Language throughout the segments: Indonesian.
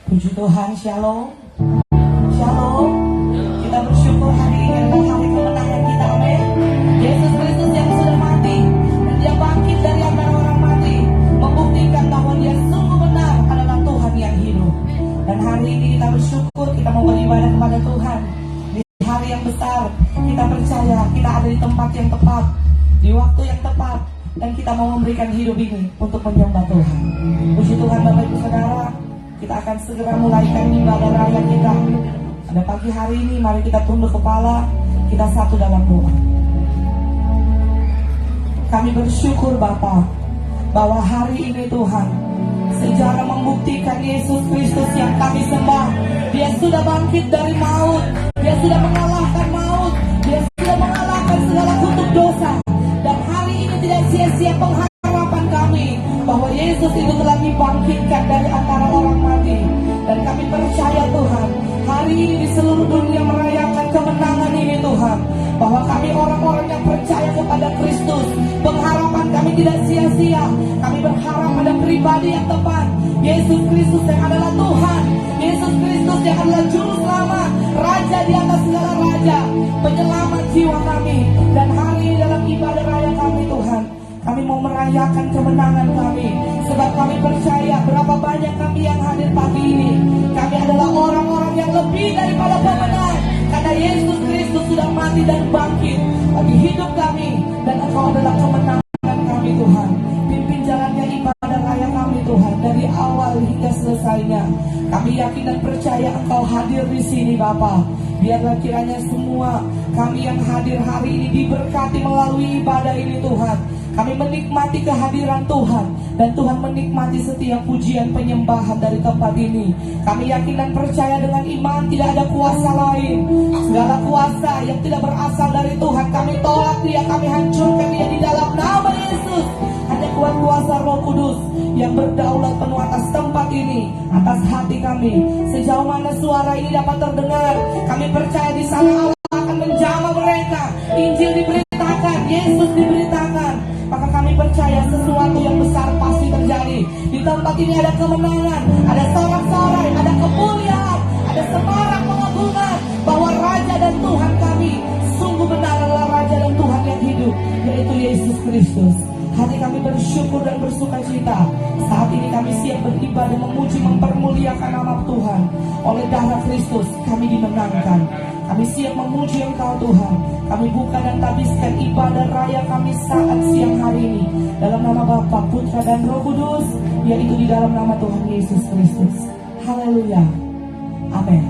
Puji Tuhan, shalom. Shalom. Kita bersyukur hari ini adalah hari kemenangan kita, amin. Yesus Kristus yang sudah mati dan dia bangkit dari antara orang mati, membuktikan bahwa dia sungguh benar adalah Tuhan yang hidup. Dan hari ini kita bersyukur, kita mau beribadah kepada Tuhan. Di hari yang besar, kita percaya kita ada di tempat yang tepat, di waktu yang tepat, dan kita mau memberikan hidup ini untuk menyembah Tuhan. Puji Tuhan Bapak Ibu Saudara, kita akan segera mulaikan ibadah raya kita. Pada pagi hari ini mari kita tunduk kepala, kita satu dalam doa. Kami bersyukur Bapa bahwa hari ini Tuhan, sejarah membuktikan Yesus Kristus yang kami sembah, dia sudah bangkit dari maut, dia sudah mengalahkan maut, dia sudah mengalahkan segala kutuk dosa. Dan hari ini tidak sia-sia pengharapan kami bahwa Yesus itu telah dibangkitkan dari antara orang mati. Dan kami percaya Tuhan, hari ini di seluruh dunia merayakan kemenangan ini Tuhan, bahwa kami orang-orang yang percaya kepada Kristus, pengharapan kami tidak sia-sia. Kami berharap pada pribadi yang tepat, Yesus Kristus yang adalah Tuhan, Yesus Kristus yang adalah Juru Selamat, Raja di atas segala raja, penyelamat jiwa kami. Dan hari ini dalam ibadah raya kami Tuhan, kami mau merayakan kemenangan kami, sebab kami percaya berapa banyak kami yang hadir pagi ini, kami adalah orang-orang yang lebih daripada pemenang, karena Yesus Kristus sudah mati dan bangkit bagi hidup kami, dan Engkau adalah kemenangan kami Tuhan. Pimpin jalannya ibadah raya kami Tuhan, dari awal hingga selesainya. Kami yakin dan percaya Engkau hadir di sini Bapa. Biarlah kiranya semua kami yang hadir hari ini diberkati melalui ibadah ini Tuhan. Kami menikmati kehadiran Tuhan, dan Tuhan menikmati setiap pujian penyembahan dari tempat ini. Kami yakin dan percaya dengan iman tidak ada kuasa lain. Segala kuasa yang tidak berasal dari Tuhan, kami tolak dia, kami hancurkan dia di dalam nama Yesus. Hanya kuat kuasa Roh Kudus yang berdaulat penuh atas tempat ini, atas hati kami. Sejauh mana suara ini dapat terdengar, kami percaya di sana Allah akan menjamah mereka. Injil diberitakan, Yesus diberitakan. Maka kami percaya sesuatu yang besar pasti terjadi. Di tempat ini ada kemenangan, ada sorak-sorai, ada kemuliaan, ada semarak pengagungan, bahwa Raja dan Tuhan kami sungguh benar adalah Raja dan Tuhan yang hidup, yaitu Yesus Kristus. Hati kami bersyukur dan bersuka cita. Saat ini kami siap beribadah, memuji, mempermuliakan nama Tuhan. Oleh darah Kristus kami dimenangkan. Kami siap memuji Engkau Tuhan. Kami buka dan tabiskan ibadah raya kami saat siang hari ini, dalam nama Bapa, Putra dan Roh Kudus, yaitu di dalam nama Tuhan Yesus Kristus. Haleluya. Amin.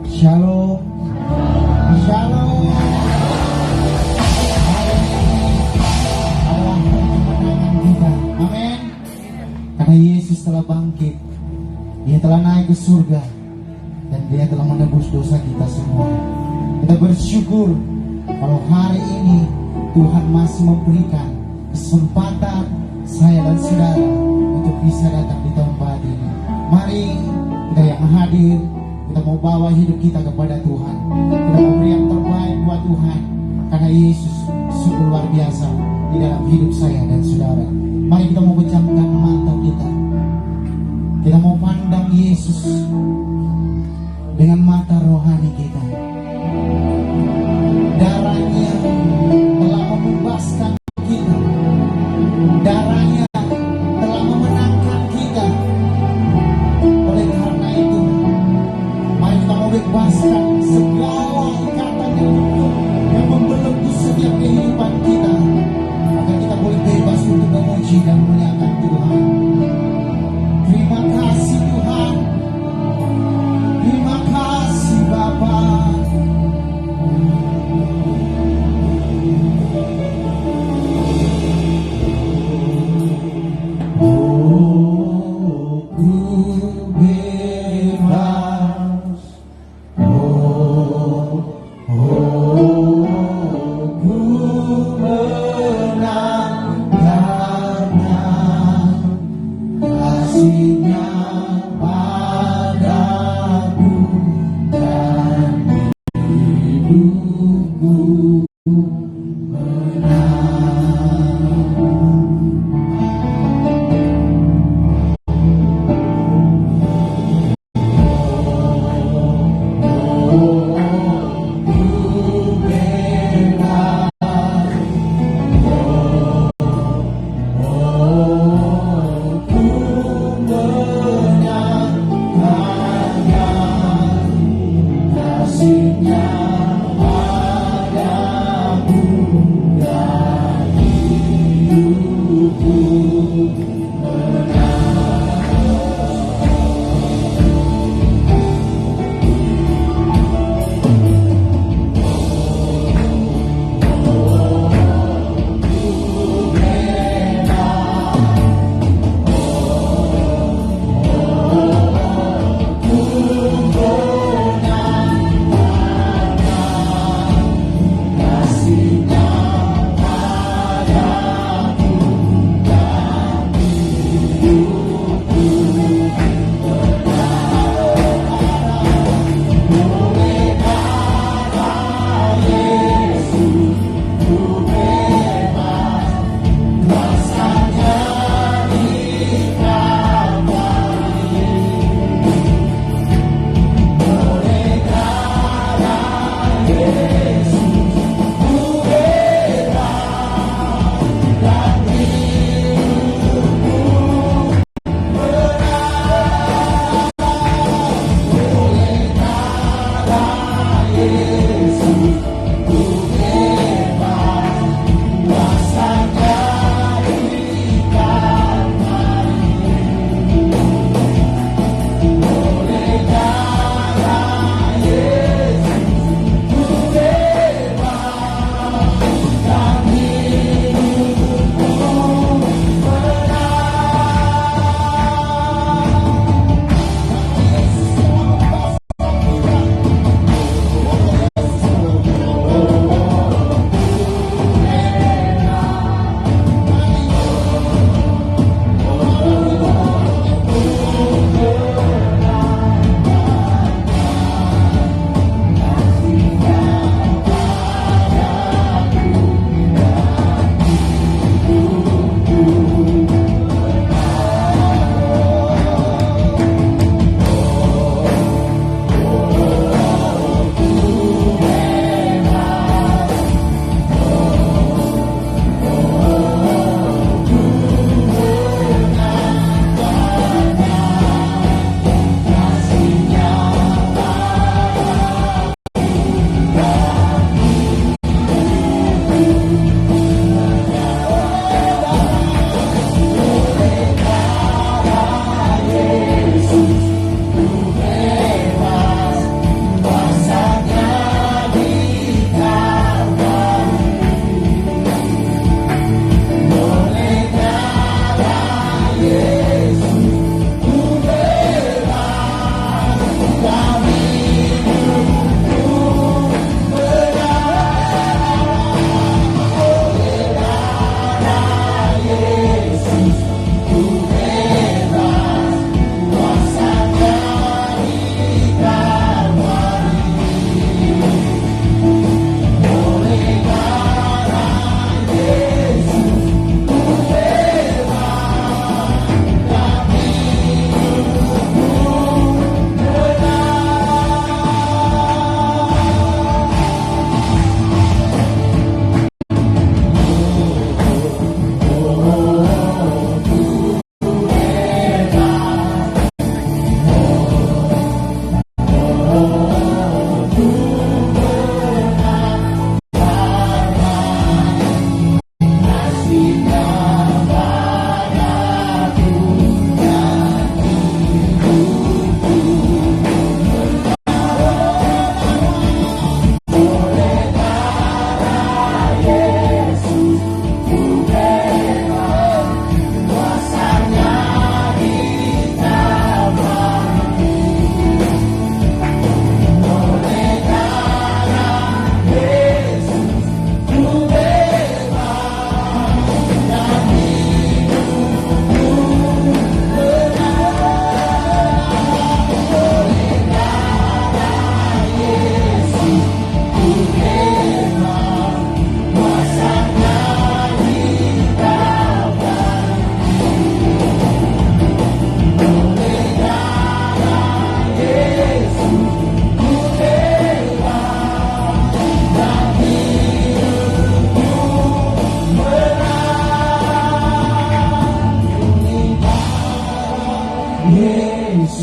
Shalom. Shalom. Adalah kemenangan kita. Amin. Karena Yesus telah bangkit, Dia telah naik ke surga, dan Dia telah menebus dosa kita semua. Kita bersyukur kalau hari ini Tuhan masih memberikan kesempatan saya dan saudara untuk bisa datang di tempat ini. Mari kita yang hadir, kita mau bawa hidup kita kepada Tuhan. Kita mau beri yang terbaik buat Tuhan, karena Yesus sungguh luar biasa di dalam hidup saya dan saudara. Mari kita mau pejamkan mata kita. Kita mau pandang Yesus dengan mata rohani kita. Darahnya telah membebaskan kita. Darahnya telah memenangkan kita. Oleh karena itu, mari kita mau bebaskan segala ikatan yang membelenggu setiap kehidupan kita, agar kita boleh bebas untuk memuji dan memuliakan Tuhan. Terima kasih Tuhan. Terima kasih Bapa.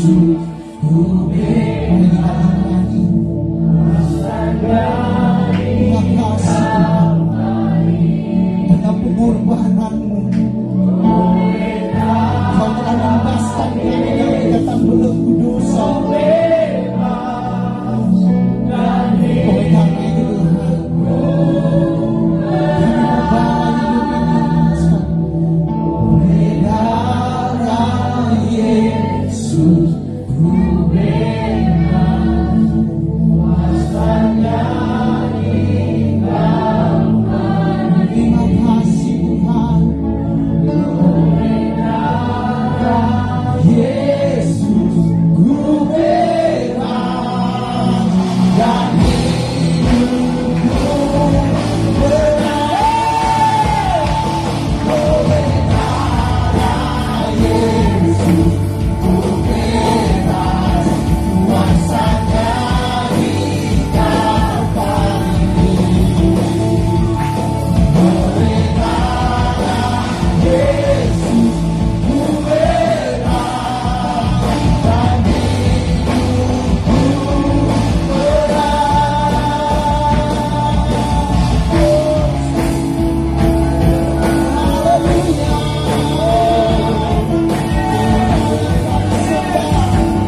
Mari kita nyanyi. Terima kasih Tuhan karena pengorbananmu. Kau telah membebaskan kami dari ikatan belenggu dosa. Oleh karena itu Tuhan, kami membawa hidup ini darah Yesus ku bebas, kuasanya tinggalkan. Terima kasih Tuhan. Yesus ku bebas dan hidupku berarti oleh darah Yesus ku bebas, kuasanya di Kalvari. Oleh darah Yesus ku bebas dan hidupku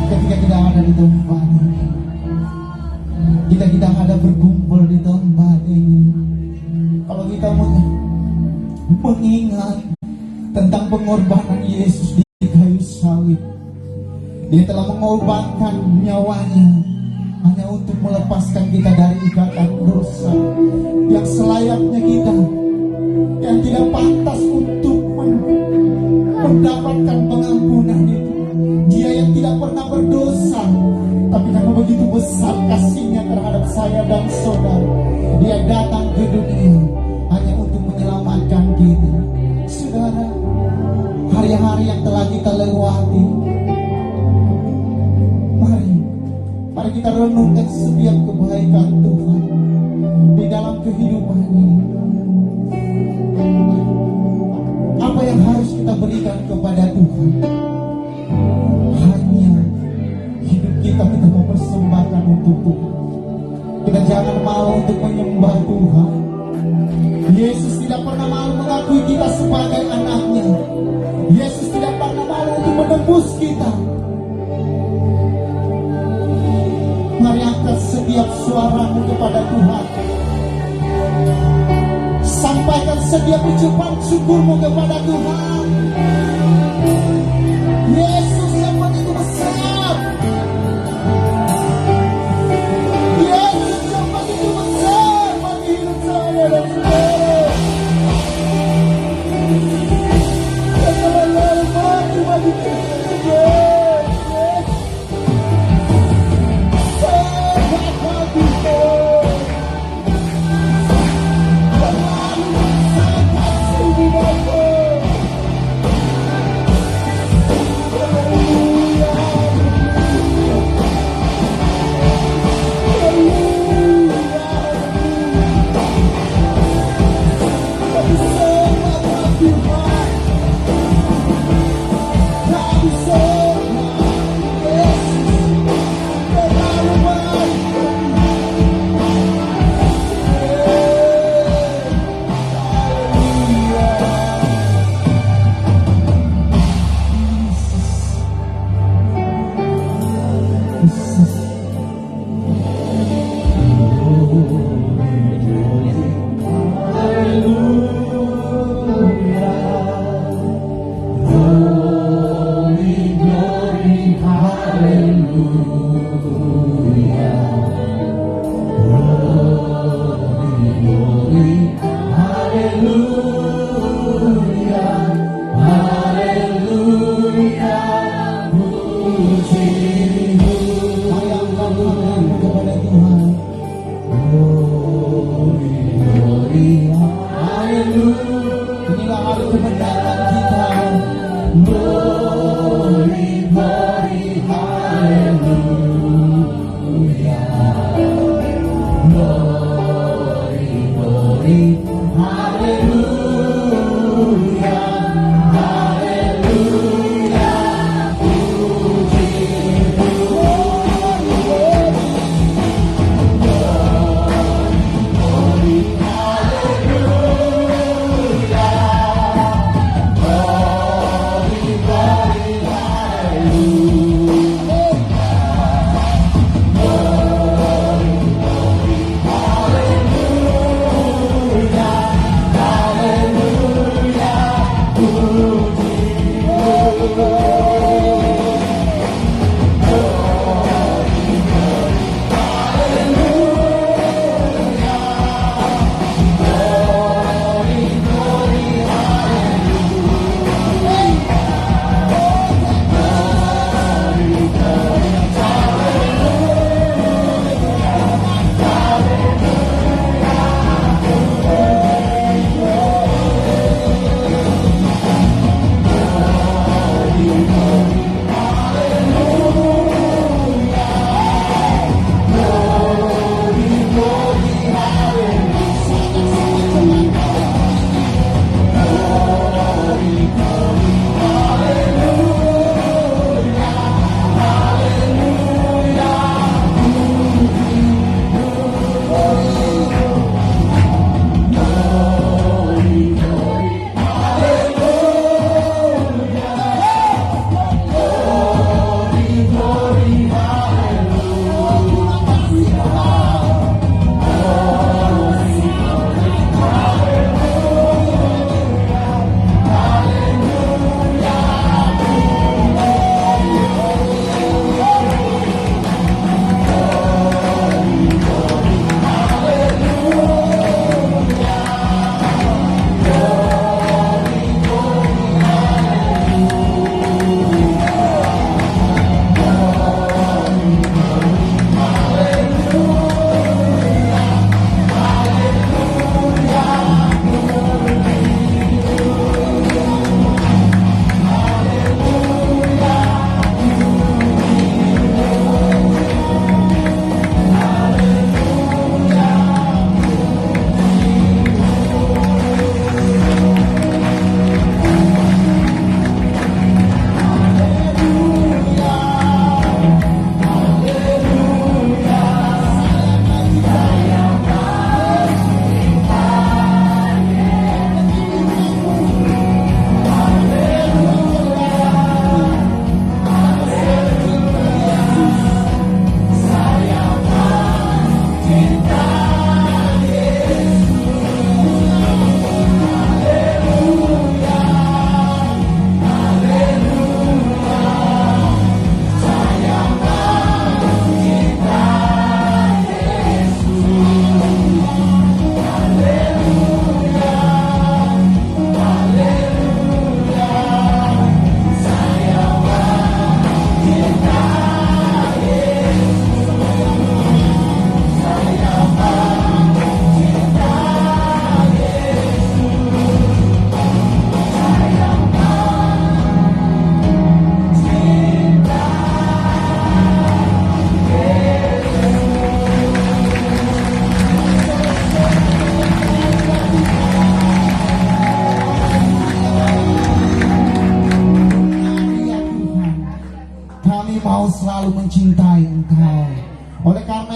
ketika kita ada di tempat ini, kita ada berkumpul di tempat ini. Kalau kita mengingat tentang pengorbanan Yesus di kayu salib, Dia telah mengorbankan nyawanya hanya untuk melepaskan kita dari ikatan dosa yang selayaknya kita, yang tidak pantas untuk mendapatkan pengampunan itu. Dia yang tidak pernah berdosa, tapi karena begitu besar kasihnya terhadap saya dan saudara, Dia datang ke dunia hanya untuk menyelamatkan kita. Saudara, hari-hari yang telah kita lewati, mari kita renungkan setiap kebaikan Tuhan di dalam kehidupan ini. Apa yang harus kita berikan kepada Tuhan? Hanya hidup kita mau persembahkan untuk Tuhan. Kita jangan malu untuk menyembah Tuhan. Yesus tidak pernah malu mengakui kita sebagai anaknya. Yesus tidak pernah malu untuk menebus kita. Mari angkat setiap suaramu kepada Tuhan. Sampaikan setiap ucapan syukurmu kepada Tuhan. Yesus yang begitu besar. Yesus yang begitu besar bagi hidup saya dan saudara. Yang telah mati bagi kita.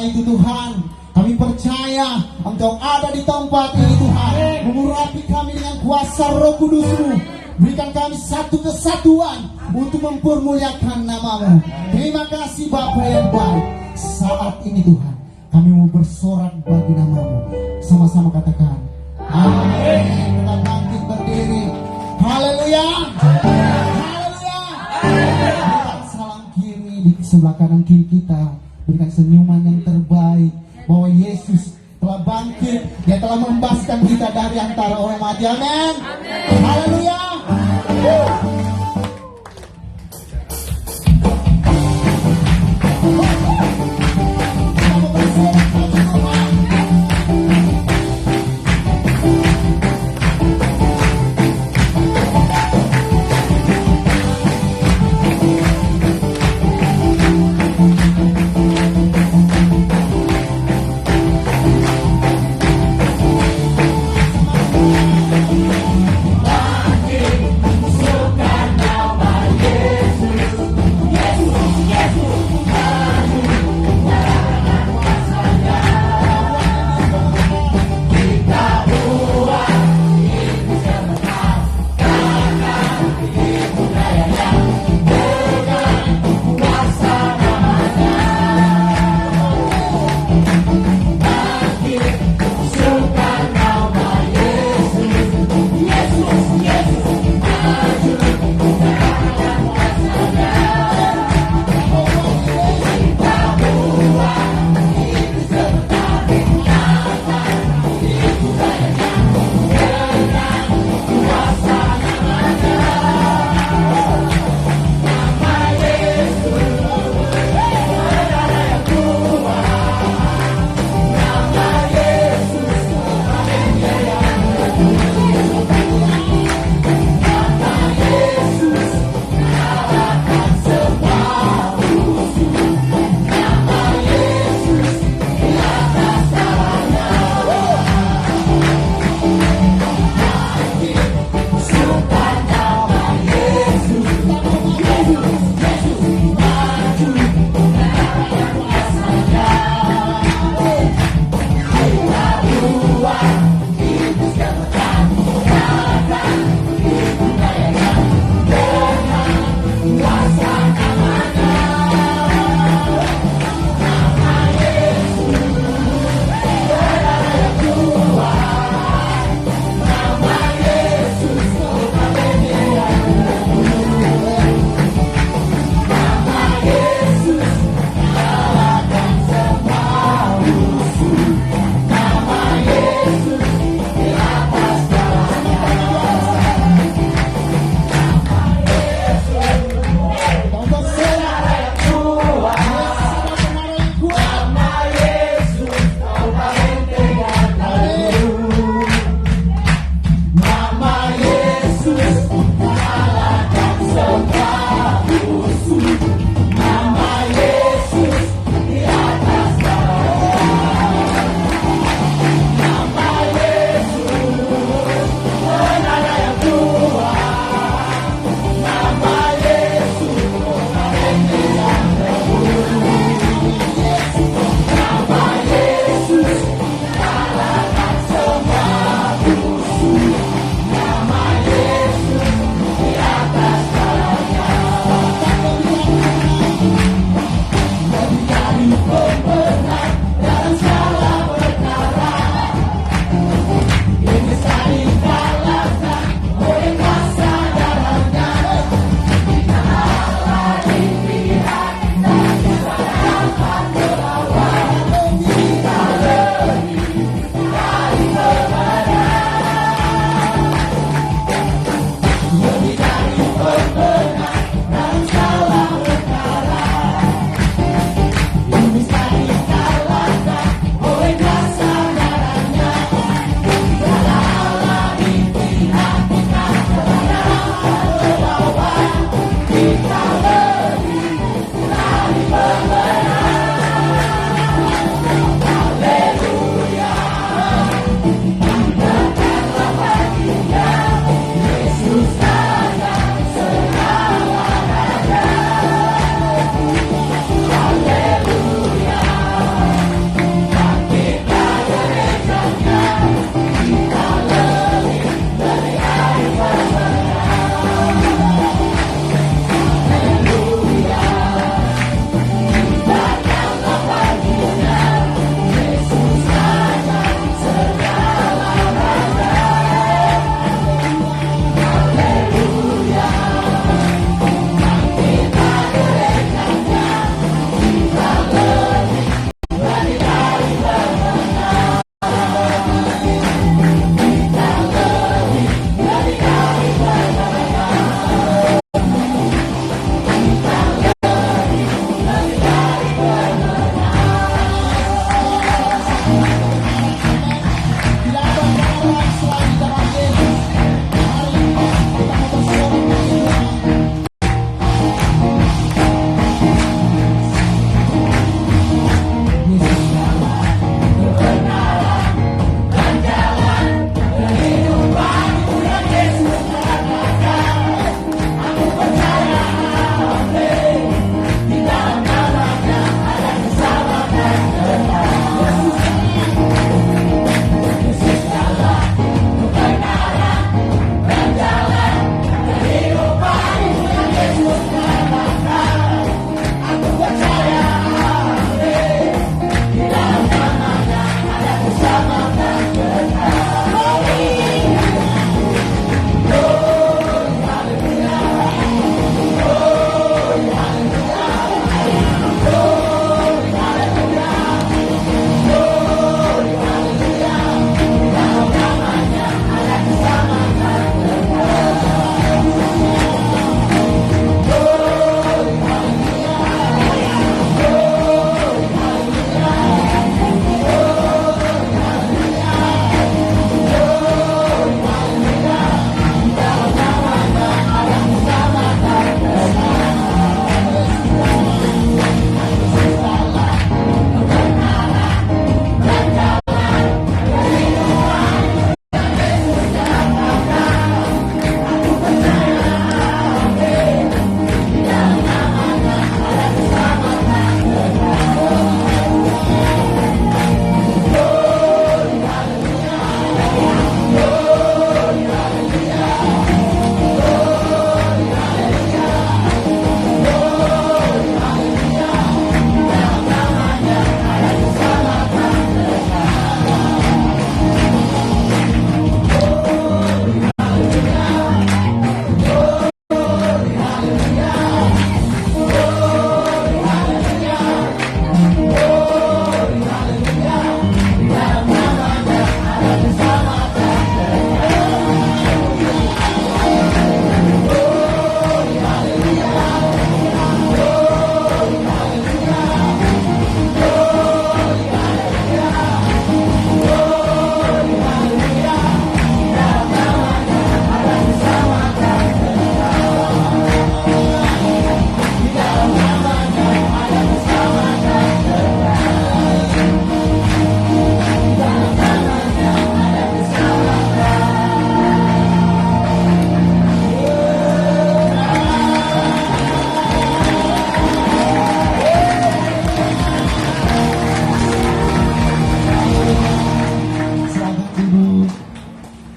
Karena itu Tuhan, kami percaya Engkau ada di tempat ini Tuhan, mengurapi kami dengan kuasa Roh Kudus-Mu. Berikan kami satu kesatuan untuk mempermuliakan nama-Mu. Terima kasih Bapa yang baik. Saat ini Tuhan, kami mau bersorak bagi nama-Mu. Sama-sama katakan amin. Kita bangkit berdiri. Haleluya. Haleluya. Berikan salam kiri di sebelah kanan kiri kita. Berikan senyuman yang terbaik bahwa Yesus telah bangkit. Dia telah membebaskan kita dari antara orang mati. Amin. Haleluya. Suka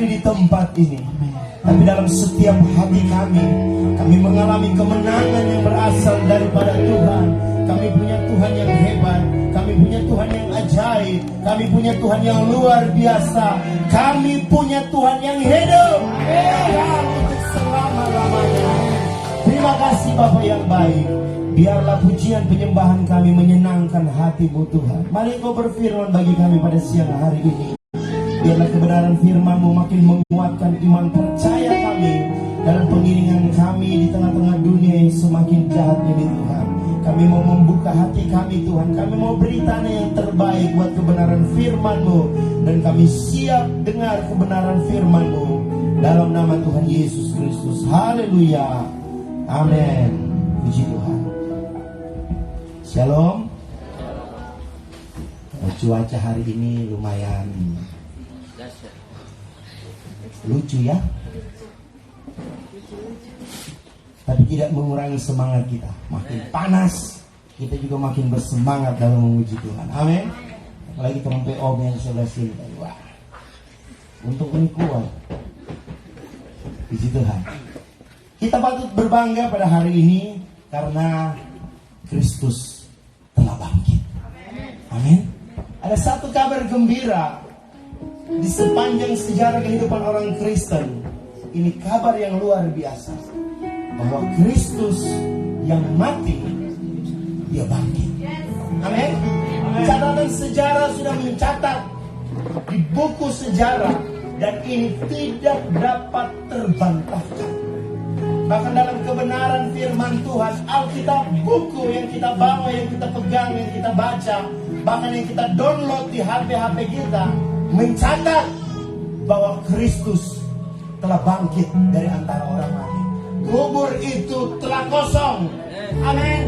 terjadi di tempat ini, tapi dalam setiap hati kami mengalami kemenangan yang berasal daripada Tuhan. Kami punya Tuhan yang hebat, kami punya Tuhan yang ajaib, kami punya Tuhan yang luar biasa, kami punya Tuhan yang hidup untuk selama-lamanya. Terima kasih Bapa yang baik. Biarlah pujian penyembahan kami menyenangkan hati-Mu Tuhan. Mari Kau berfirman bagi kami pada siang hari ini. Biarlah kebenaran firman-Mu makin menguatkan iman percaya kami dalam pengiringan kami di tengah-tengah dunia yang semakin jahat ini Tuhan. Kami mau membuka hati kami Tuhan. Kami mau beri tanah yang terbaik buat kebenaran firman-Mu. Dan kami siap dengar kebenaran firman-Mu. Dalam nama Tuhan Yesus Kristus. Haleluya. Amin. Puji Tuhan. Shalom. Cuaca hari ini lumayan lucu ya, tapi tidak mengurangi semangat kita. Makin panas, kita juga makin bersemangat dalam memuji Tuhan. Amin. Apalagi teman PO yang sebelah sini. Wah, untuk ini kuat. Puji Tuhan. Kita patut berbangga pada hari ini karena Kristus telah bangkit. Amin. Ada satu kabar gembira di sepanjang sejarah kehidupan orang Kristen. Ini kabar yang luar biasa, bahwa Kristus yang mati, Dia bangkit. Amin. Catatan sejarah sudah mencatat di buku sejarah, dan ini tidak dapat terbantahkan. Bahkan dalam kebenaran firman Tuhan, Alkitab, buku yang kita bawa, yang kita pegang, yang kita baca, bahkan yang kita download di HP-HP kita, mencatat bahwa Kristus telah bangkit dari antara orang mati. Kubur itu telah kosong. Amin.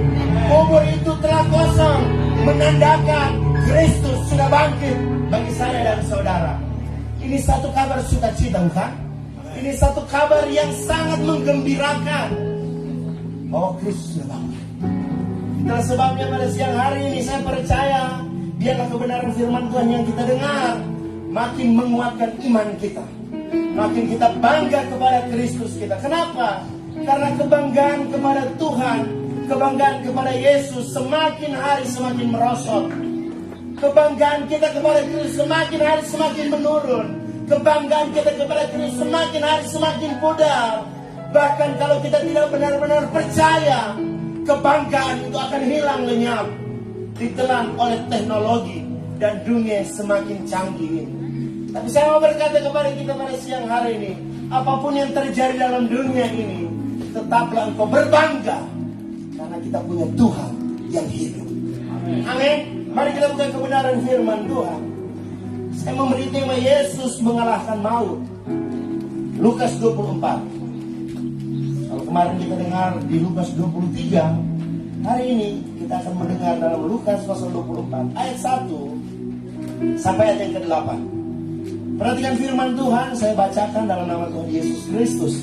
Kubur itu telah kosong, menandakan Kristus sudah bangkit bagi saya dan saudara. Ini satu kabar sukacita, bukan? Ini satu kabar yang sangat menggembirakan bahwa Kristus sudah bangkit. Itulah sebabnya pada siang hari ini saya percaya, biarlah kebenaran firman Tuhan yang kita dengar makin menguatkan iman kita. Makin kita bangga kepada Kristus kita. Kenapa? Karena kebanggaan kepada Tuhan, kebanggaan kepada Yesus semakin hari semakin merosot. Kebanggaan kita kepada Kristus semakin hari semakin menurun. Kebanggaan kita kepada Kristus semakin hari semakin pudar. Bahkan kalau kita tidak benar-benar percaya, kebanggaan itu akan hilang lenyap, ditelan oleh teknologi dan dunia semakin canggih ini. Tapi saya mau berkata kepada kita pada siang hari ini, apapun yang terjadi dalam dunia ini, tetaplah engkau berbangga, karena kita punya Tuhan yang hidup. Amin. Mari kita buka kebenaran firman Tuhan. Saya memberi tema Yesus mengalahkan maut, Lukas 24. Kalau kemarin kita dengar di Lukas 23, hari ini kita akan mendengar dalam Lukas pasal 24 ayat 1 sampai ayat yang ke-8. Perhatikan firman Tuhan, saya bacakan dalam nama Tuhan Yesus Kristus.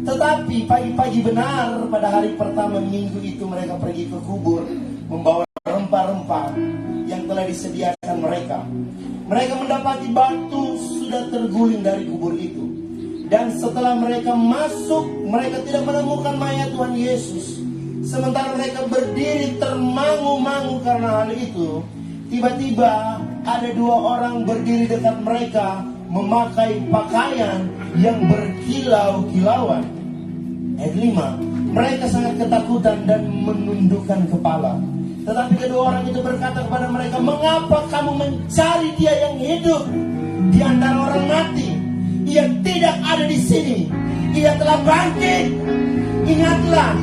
Tetapi pagi-pagi benar pada hari pertama minggu itu mereka pergi ke kubur membawa rempah-rempah yang telah disediakan mereka. Mereka mendapati batu sudah terguling dari kubur itu. Dan setelah mereka masuk, mereka tidak menemukan mayat Tuhan Yesus. Sementara mereka berdiri termangu-mangu karena hal itu, tiba-tiba ada dua orang berdiri dekat mereka, memakai pakaian yang berkilau-kilauan. Ayat 5, mereka sangat ketakutan dan menundukkan kepala. Tetapi kedua orang itu berkata kepada mereka, mengapa kamu mencari Dia yang hidup di antara orang mati? Ia tidak ada di sini, Ia telah bangkit. Ingatlah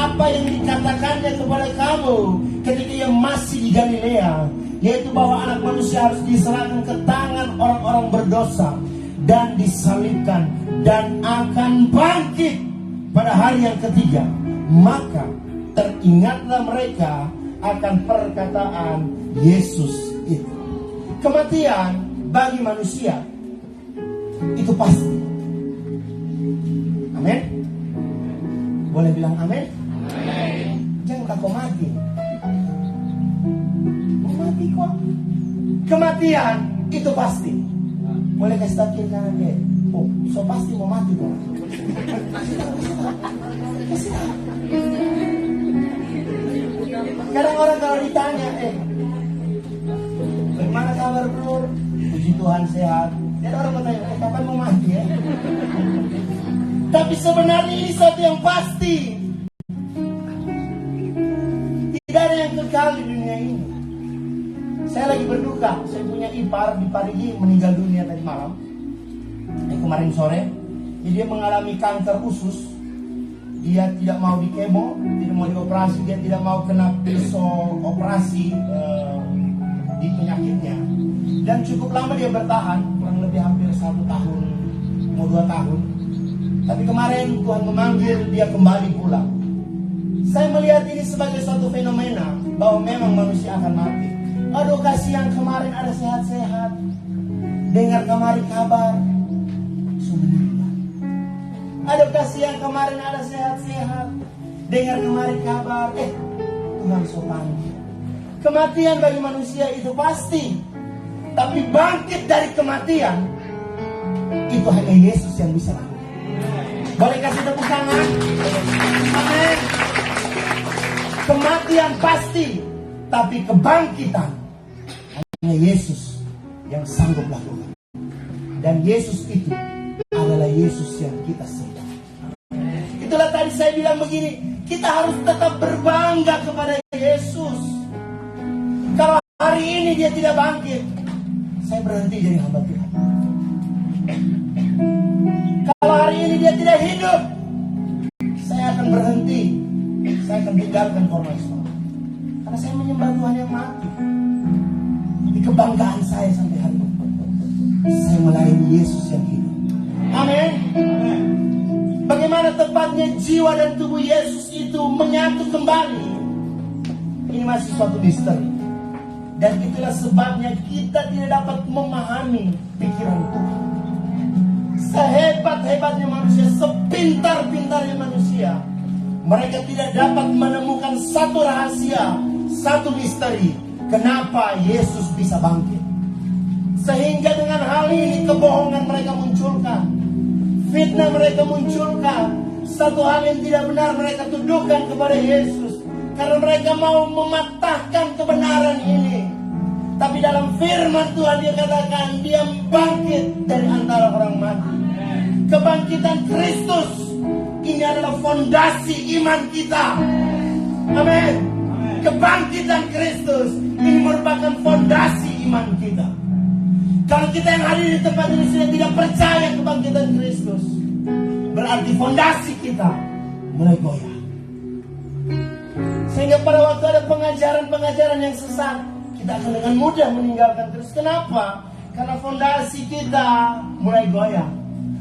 apa yang dikatakannya kepada kamu ketika Ia masih di Galilea, yaitu bahwa Anak Manusia harus diserahkan ke tangan orang-orang berdosa dan disalibkan dan akan bangkit pada hari yang ketiga. Maka teringatlah mereka akan perkataan Yesus itu. Kematian bagi manusia itu pasti. Amin. Boleh bilang amin? Amin. Jangan takut mati. Mau mati kok. Kematian itu pasti. Boleh kasih tahu kanan deh. Oh, so pasti mau mati dong. Kadang orang kalau ditanya, bagaimana kabar bro? Puji Tuhan sehat. Jadi orang bertanya, kapan mau mati ya? Tapi sebenarnya ini satu yang pasti. Tidak ada yang kekal di dunia ini. Saya lagi berduka, saya punya ipar di Parigi meninggal dunia tadi malam. Kemarin sore. Jadi dia mengalami kanker usus. Dia tidak mau di kemo, tidak mau dioperasi, dia tidak mau kena pisau operasi di penyakitnya. Dan cukup lama dia bertahan, kurang lebih hampir 1 tahun, mau 2 tahun. Tapi kemarin Tuhan memanggil dia kembali pulang. Saya melihat ini sebagai suatu fenomena bahwa memang manusia akan mati. Aduh kasihan, kemarin ada sehat-sehat, dengar kemarin kabar sudah meninggal. Aduh kasihan, kemarin ada sehat-sehat, dengar kemarin kabar Tuhan panggil. Kematian bagi manusia itu pasti, tapi bangkit dari kematian itu hanya Yesus yang bisa lakukan. Boleh kasih tepuk tangan? Amin. Kematian pasti, tapi kebangkitan hanya Yesus yang sanggup lakukan. Dan Yesus itu adalah Yesus yang kita sembah. Itulah tadi saya bilang begini, kita harus tetap berbangga kepada Yesus. Kalau hari ini dia tidak bangkit, saya berhenti jadi hamba Tuhan. Kalau hari ini dia tidak hidup, saya akan berhenti. Saya akan tinggalkan formalisme. Karena saya menyembah Tuhan yang mati. Ini kebanggaan saya sampai hari ini. Saya melayani Yesus yang hidup. Amin. Bagaimana tepatnya jiwa dan tubuh Yesus itu menyatu kembali? Ini masih suatu misteri. Dan itulah sebabnya kita tidak dapat memahami pikiran Tuhan. Sehebat-hebatnya manusia, sepintar-pintarnya manusia, mereka tidak dapat menemukan satu rahasia, satu misteri, kenapa Yesus bisa bangkit. Sehingga dengan hal ini kebohongan mereka munculkan, fitnah mereka munculkan, satu hal yang tidak benar mereka tuduhkan kepada Yesus, karena mereka mau mematahkan kebenaran ini. Tapi dalam firman Tuhan dia katakan, dia bangkit dari antara orang mati. Kebangkitan Kristus ini adalah fondasi iman kita. Amin. Kebangkitan Kristus ini merupakan fondasi iman kita. Kalau kita yang hadir di tempat ini sudah tidak percaya kebangkitan Kristus, berarti fondasi kita mulai goyah. Sehingga pada waktu ada pengajaran-pengajaran yang sesat, kita akan dengan mudah meninggalkan Kristus. Kenapa? Karena fondasi kita mulai goyah.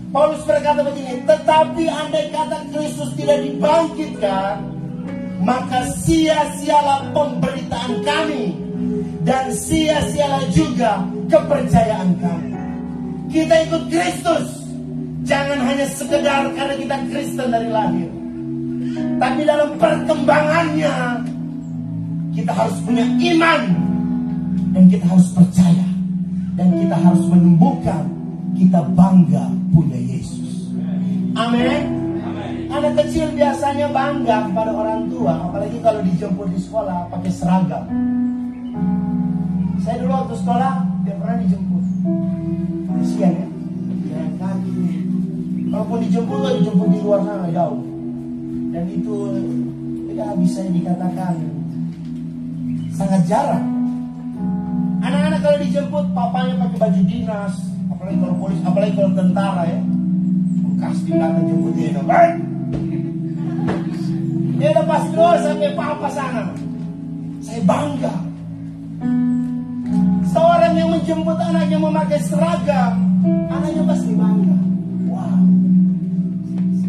Paulus berkata begini, tetapi andai kata Kristus tidak dibangkitkan, maka sia-sialah pemberitaan kami, dan sia-sialah juga kepercayaan kami. Kita ikut Kristus, jangan hanya sekedar karena kita Kristen dari lahir, tapi dalam perkembangannya kita harus punya iman, dan kita harus percaya, dan kita harus menumbuhkan kita bangga punya Yesus. Amin. Anak kecil biasanya bangga kepada orang tua, apalagi kalau dijemput di sekolah pakai seragam. Saya dulu waktu sekolah dia pernah dijemput. Kasihan ya, jalan kaki. Kalaupun dijemput di luar sana jauh. Dan itu tidak bisa dikatakan sangat jarang. Anak-anak kalau dijemput papanya pakai baju dinas, apalagi kalau polisi, apalagi kalau tentara ya, bekas tindakan jemput dia dong. Dia udah pasti doa sampai papa sana. Saya bangga. Seorang yang menjemput anaknya memakai seragam, anaknya pasti bangga. Wow.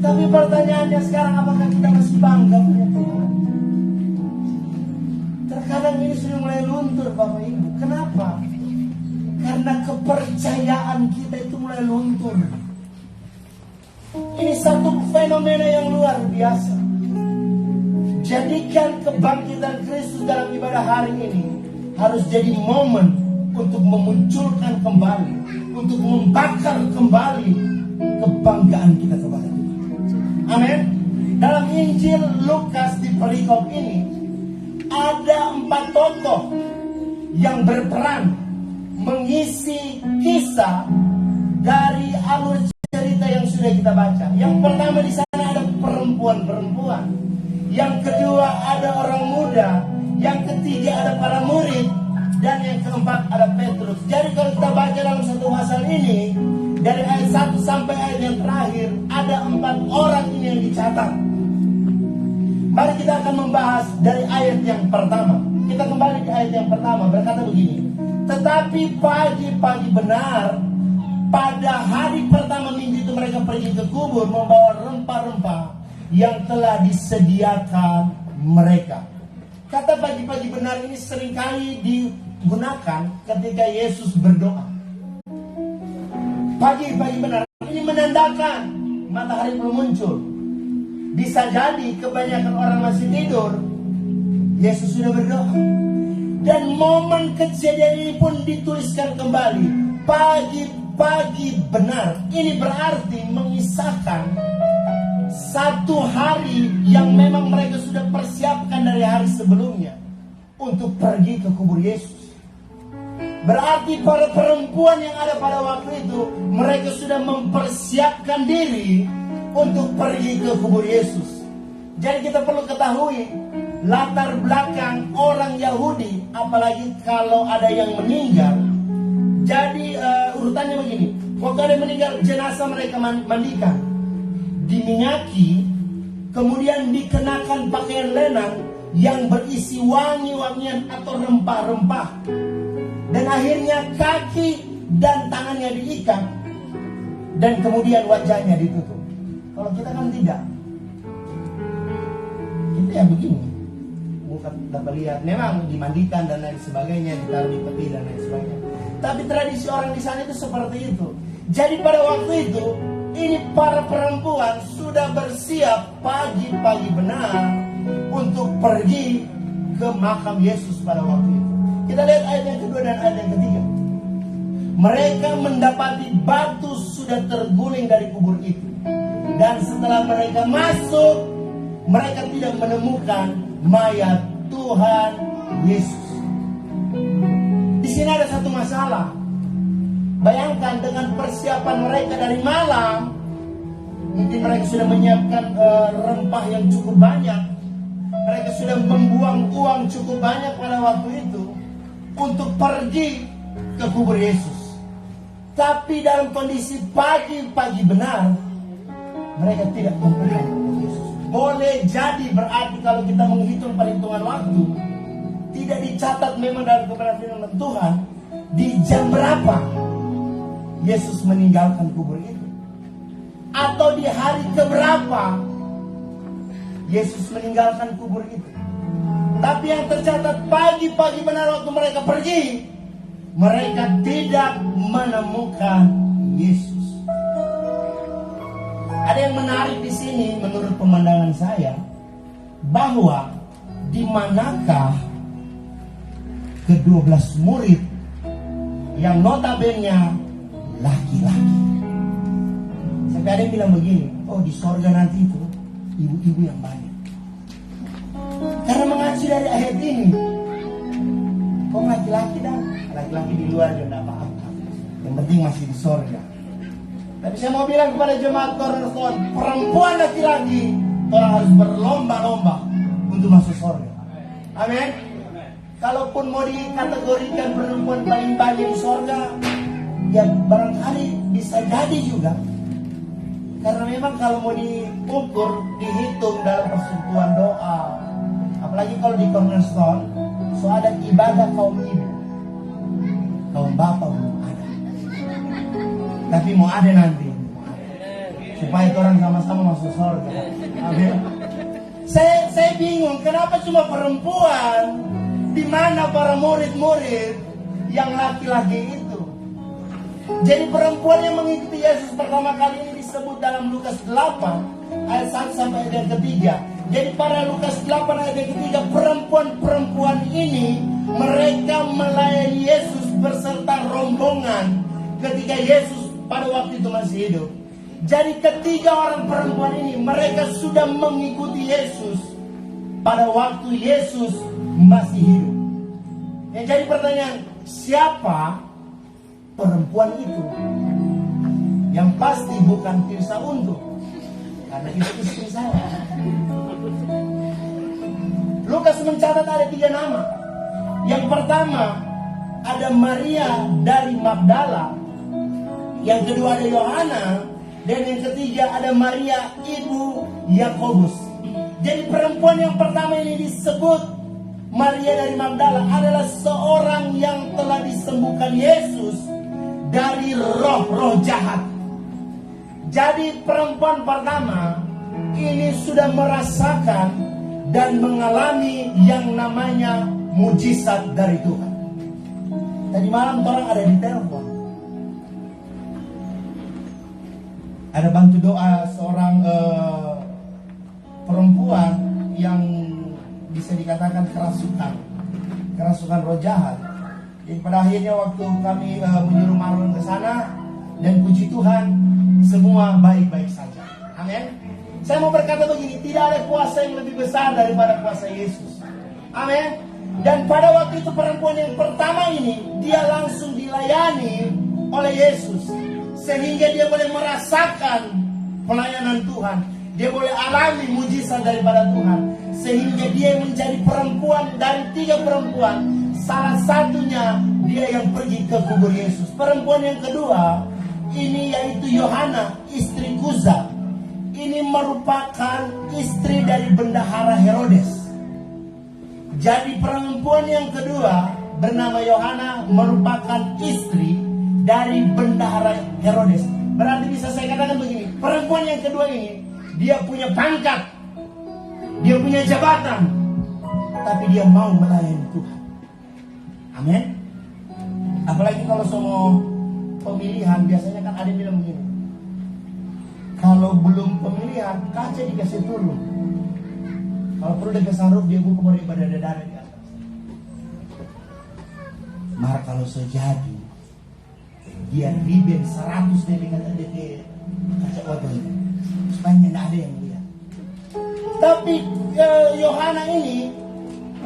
Tapi pertanyaannya sekarang, apakah kita masih bangga punya Tuhan? Terkadang ini sudah mulai luntur Bapak Ibu. Kenapa? Karena kepercayaan kita itu mulai luntur. Ini satu fenomena yang luar biasa. Jadikan kebangkitan Kristus dalam ibadah hari ini harus jadi momen untuk memunculkan kembali, untuk membakar kembali kebanggaan kita kepada Tuhan. Amin. Dalam Injil Lukas di perikop ini ada 4 tokoh yang berperan mengisi kisah dari alur cerita yang sudah kita baca. Yang pertama di sana ada perempuan-perempuan. Yang kedua ada orang muda. Yang ketiga ada para murid. Dan yang keempat ada Petrus. Jadi kalau kita baca dalam satu pasal ini, dari ayat 1 sampai ayat yang terakhir, ada 4 orang ini yang dicatat. Mari kita akan membahas dari ayat yang pertama. Kita kembali ke ayat yang pertama, berkata begini. Tetapi pagi-pagi benar, pada hari pertama minggu itu mereka pergi ke kubur membawa rempah-rempah yang telah disediakan mereka. Kata pagi-pagi benar ini seringkali digunakan ketika Yesus berdoa. Pagi-pagi benar ini menandakan matahari belum muncul. Bisa jadi kebanyakan orang masih tidur, Yesus sudah berdoa. Dan momen kejadian ini pun dituliskan kembali. Pagi-pagi benar. Ini berarti mengisahkan satu hari yang memang mereka sudah persiapkan dari hari sebelumnya untuk pergi ke kubur Yesus. Berarti para perempuan yang ada pada waktu itu, mereka sudah mempersiapkan diri untuk pergi ke kubur Yesus. Jadi kita perlu ketahui latar belakang orang Yahudi, apalagi kalau ada yang meninggal. Jadi urutannya begini. Waktu ada yang meninggal, jenazah mereka mandikan, diminyaki, kemudian dikenakan pakaian lenang yang berisi wangi-wangian atau rempah-rempah. Dan akhirnya kaki dan tangannya diikat, dan kemudian wajahnya ditutup. Kalau kita kan tidak. Kita ya begini. Bukan dapat lihat, memang dimandikan dan lain sebagainya, ditaruh di peti dan lain sebagainya. Tapi tradisi orang di sana itu seperti itu. Jadi pada waktu itu, ini para perempuan sudah bersiap pagi-pagi benar untuk pergi ke makam Yesus pada waktu itu. Kita lihat ayat yang kedua dan ayat yang ketiga. Mereka mendapati batu sudah terguling dari kubur itu. Dan setelah mereka masuk, mereka tidak menemukan mayat Tuhan Yesus. Di sini ada satu masalah. Bayangkan dengan persiapan mereka dari malam, mungkin mereka sudah menyiapkan rempah yang cukup banyak. Mereka sudah membuang uang cukup banyak pada waktu itu untuk pergi ke kubur Yesus. Tapi dalam kondisi pagi-pagi benar, mereka tidak memperhatikan kubur Yesus. Boleh jadi berarti kalau kita menghitung perhitungan waktu, tidak dicatat memang dalam keberhasilan Tuhan di jam berapa Yesus meninggalkan kubur itu, atau di hari keberapa Yesus meninggalkan kubur itu. Tapi yang tercatat pagi-pagi benar waktu mereka pergi, mereka tidak menemukan Yesus. Ada yang menarik di sini menurut pemandangan saya, bahwa di manakah ke-12 murid yang notabene laki-laki. Sampai ada yang bilang begini, oh di sorga nanti itu ibu-ibu yang banyak. Karena mengacu dari ayat ini, kok laki-laki dah? Laki-laki di luar juga tidak apa-apa. Yang penting masih di sorga. Tapi saya mau bilang kepada jemaat Cornerstone, perempuan laki-laki, orang harus berlomba-lomba untuk masuk sorga. Amin. Kalaupun mau dikategorikan perempuan paling banyak di sorga, ya barangkali bisa jadi juga. Karena memang kalau mau diukur, dihitung dalam persekutuan doa, apalagi kalau di Cornerstone, so ada ibadah kaum ibu, kaum bapak belum ada. Tapi mau ada nanti, supaya orang sama-sama masuk surga. Amin. Saya bingung, kenapa cuma perempuan? Di mana para murid-murid yang laki-laki itu? Jadi perempuan yang mengikuti Yesus pertama kali ini disebut dalam Lukas 8 ayat 1 sampai ayat yang ketiga. Jadi pada Lukas 8 ayat yang ketiga, perempuan-perempuan ini mereka melayani Yesus berserta rombongan ketika Yesus pada waktu itu masih hidup. Jadi ketiga orang perempuan ini, mereka sudah mengikuti Yesus pada waktu Yesus masih hidup. Yang jadi pertanyaan, siapa perempuan itu? Yang pasti bukan Tirsa Untuk, karena itu istri saya. Lukas mencatat ada 3 nama. Yang pertama ada Maria dari Magdala, yang kedua ada Yohana, dan yang ketiga ada Maria ibu Yakobus. Jadi perempuan yang pertama ini disebut Maria dari Magdala adalah seorang yang telah disembuhkan Yesus dari roh-roh jahat. Jadi perempuan pertama ini sudah merasakan dan mengalami yang namanya mujizat dari Tuhan. Tadi malam orang ada di telepon, ada bantu doa seorang perempuan yang bisa dikatakan kerasukan roh jahat. Jadi pada akhirnya waktu kami menyuruh Marlon ke sana, dan puji Tuhan semua baik-baik saja. Amin. Saya mau berkata begini, tidak ada kuasa yang lebih besar daripada kuasa Yesus. Amin. Dan pada waktu itu perempuan yang pertama ini, dia langsung dilayani oleh Yesus, sehingga dia boleh merasakan pelayanan Tuhan. Dia boleh alami mujizat daripada Tuhan, sehingga dia menjadi perempuan dari 3 perempuan. Salah satunya dia yang pergi ke kubur Yesus. Perempuan yang kedua ini yaitu Yohana, istri Kuza. Ini merupakan istri dari bendahara Herodes. Jadi perempuan yang kedua bernama Yohana merupakan istri dari bendahara Herodes. Berarti bisa saya katakan begini, perempuan yang kedua ini dia punya pangkat, dia punya jabatan, tapi dia mau melayani Tuhan. Amin. Apalagi kalau semua pemilihan, biasanya kan ada yang bilang begini, kalau belum pemilihan kaca dikasih turun, kalau perlu dikasih roof dia buka baru ibadah darah di atas. Maka kalau sejadi dia riben 100 dari kaca wajah itu, supaya tidak ada yang lihat. Tapi Yohana ini,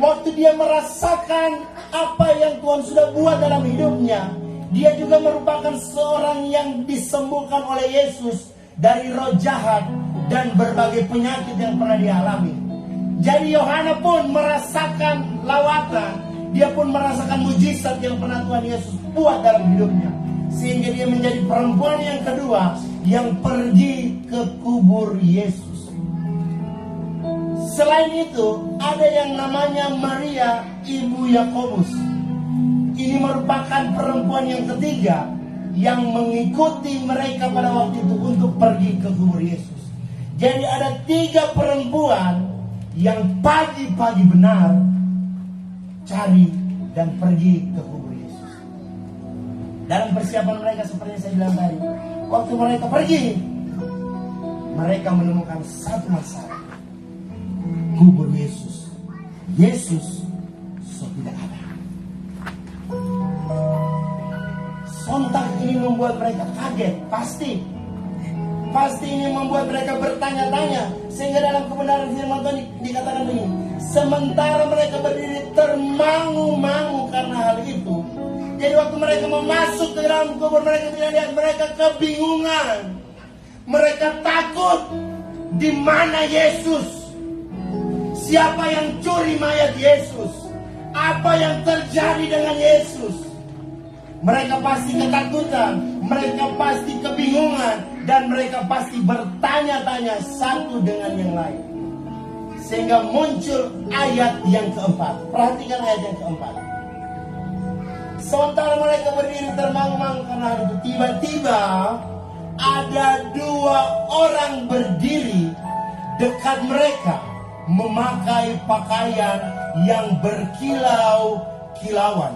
waktu dia merasakan apa yang Tuhan sudah buat dalam hidupnya, dia juga merupakan seorang yang disembuhkan oleh Yesus dari roh jahat dan berbagai penyakit yang pernah dialami. Jadi Yohana pun merasakan lawatan, dia pun merasakan mujizat yang pernah Tuhan Yesus buat dalam hidupnya, sehingga dia menjadi perempuan yang kedua yang pergi ke kubur Yesus. Selain itu, ada yang namanya Maria ibu Yakobus. Ini merupakan perempuan yang ketiga yang mengikuti mereka pada waktu itu untuk pergi ke kubur Yesus. Jadi ada 3 perempuan yang pagi-pagi benar cari dan pergi ke kubur Yesus. Dalam persiapan mereka seperti yang saya bilang tadi, waktu mereka pergi, mereka menemukan satu masalah. Kubur Yesus tidak ada. Sontak ini membuat mereka kaget, pasti ini membuat mereka bertanya-tanya, sehingga dalam kebenaran firman Tuhan dikatakan begini, sementara mereka berdiri termangu-mangu karena hal itu. Jadi waktu mereka mau masuk ke dalam kubur, mereka kebingungan, mereka takut. Di mana Yesus? Siapa yang curi mayat Yesus? Apa yang terjadi dengan Yesus? Mereka pasti ketakutan, mereka pasti kebingungan, dan mereka pasti bertanya-tanya satu dengan yang lain. Sehingga muncul ayat yang keempat. Perhatikan ayat yang keempat. Sementara mereka berdiri termangu-mangu karena itu, tiba-tiba ada 2 orang berdiri dekat mereka, memakai pakaian yang berkilau-kilauan.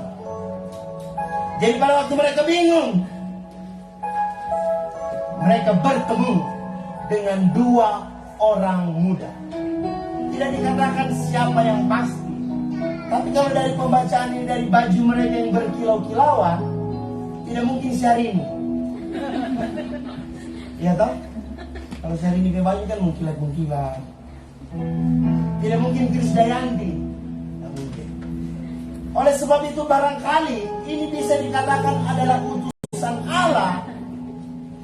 Jadi pada waktu mereka bingung, mereka bertemu dengan 2 orang muda. Tidak dikatakan siapa yang pasti, tapi kalau dari pembacaan ini, dari baju mereka yang berkilau-kilauan, tidak mungkin Syahrini. Iya toh? Kalau Syahrini Kebayu kan mengkilat-mengkilat. Tidak mungkin Krisdayanti. Tidak mungkin. Oleh sebab itu barangkali ini bisa dikatakan adalah utusan Allah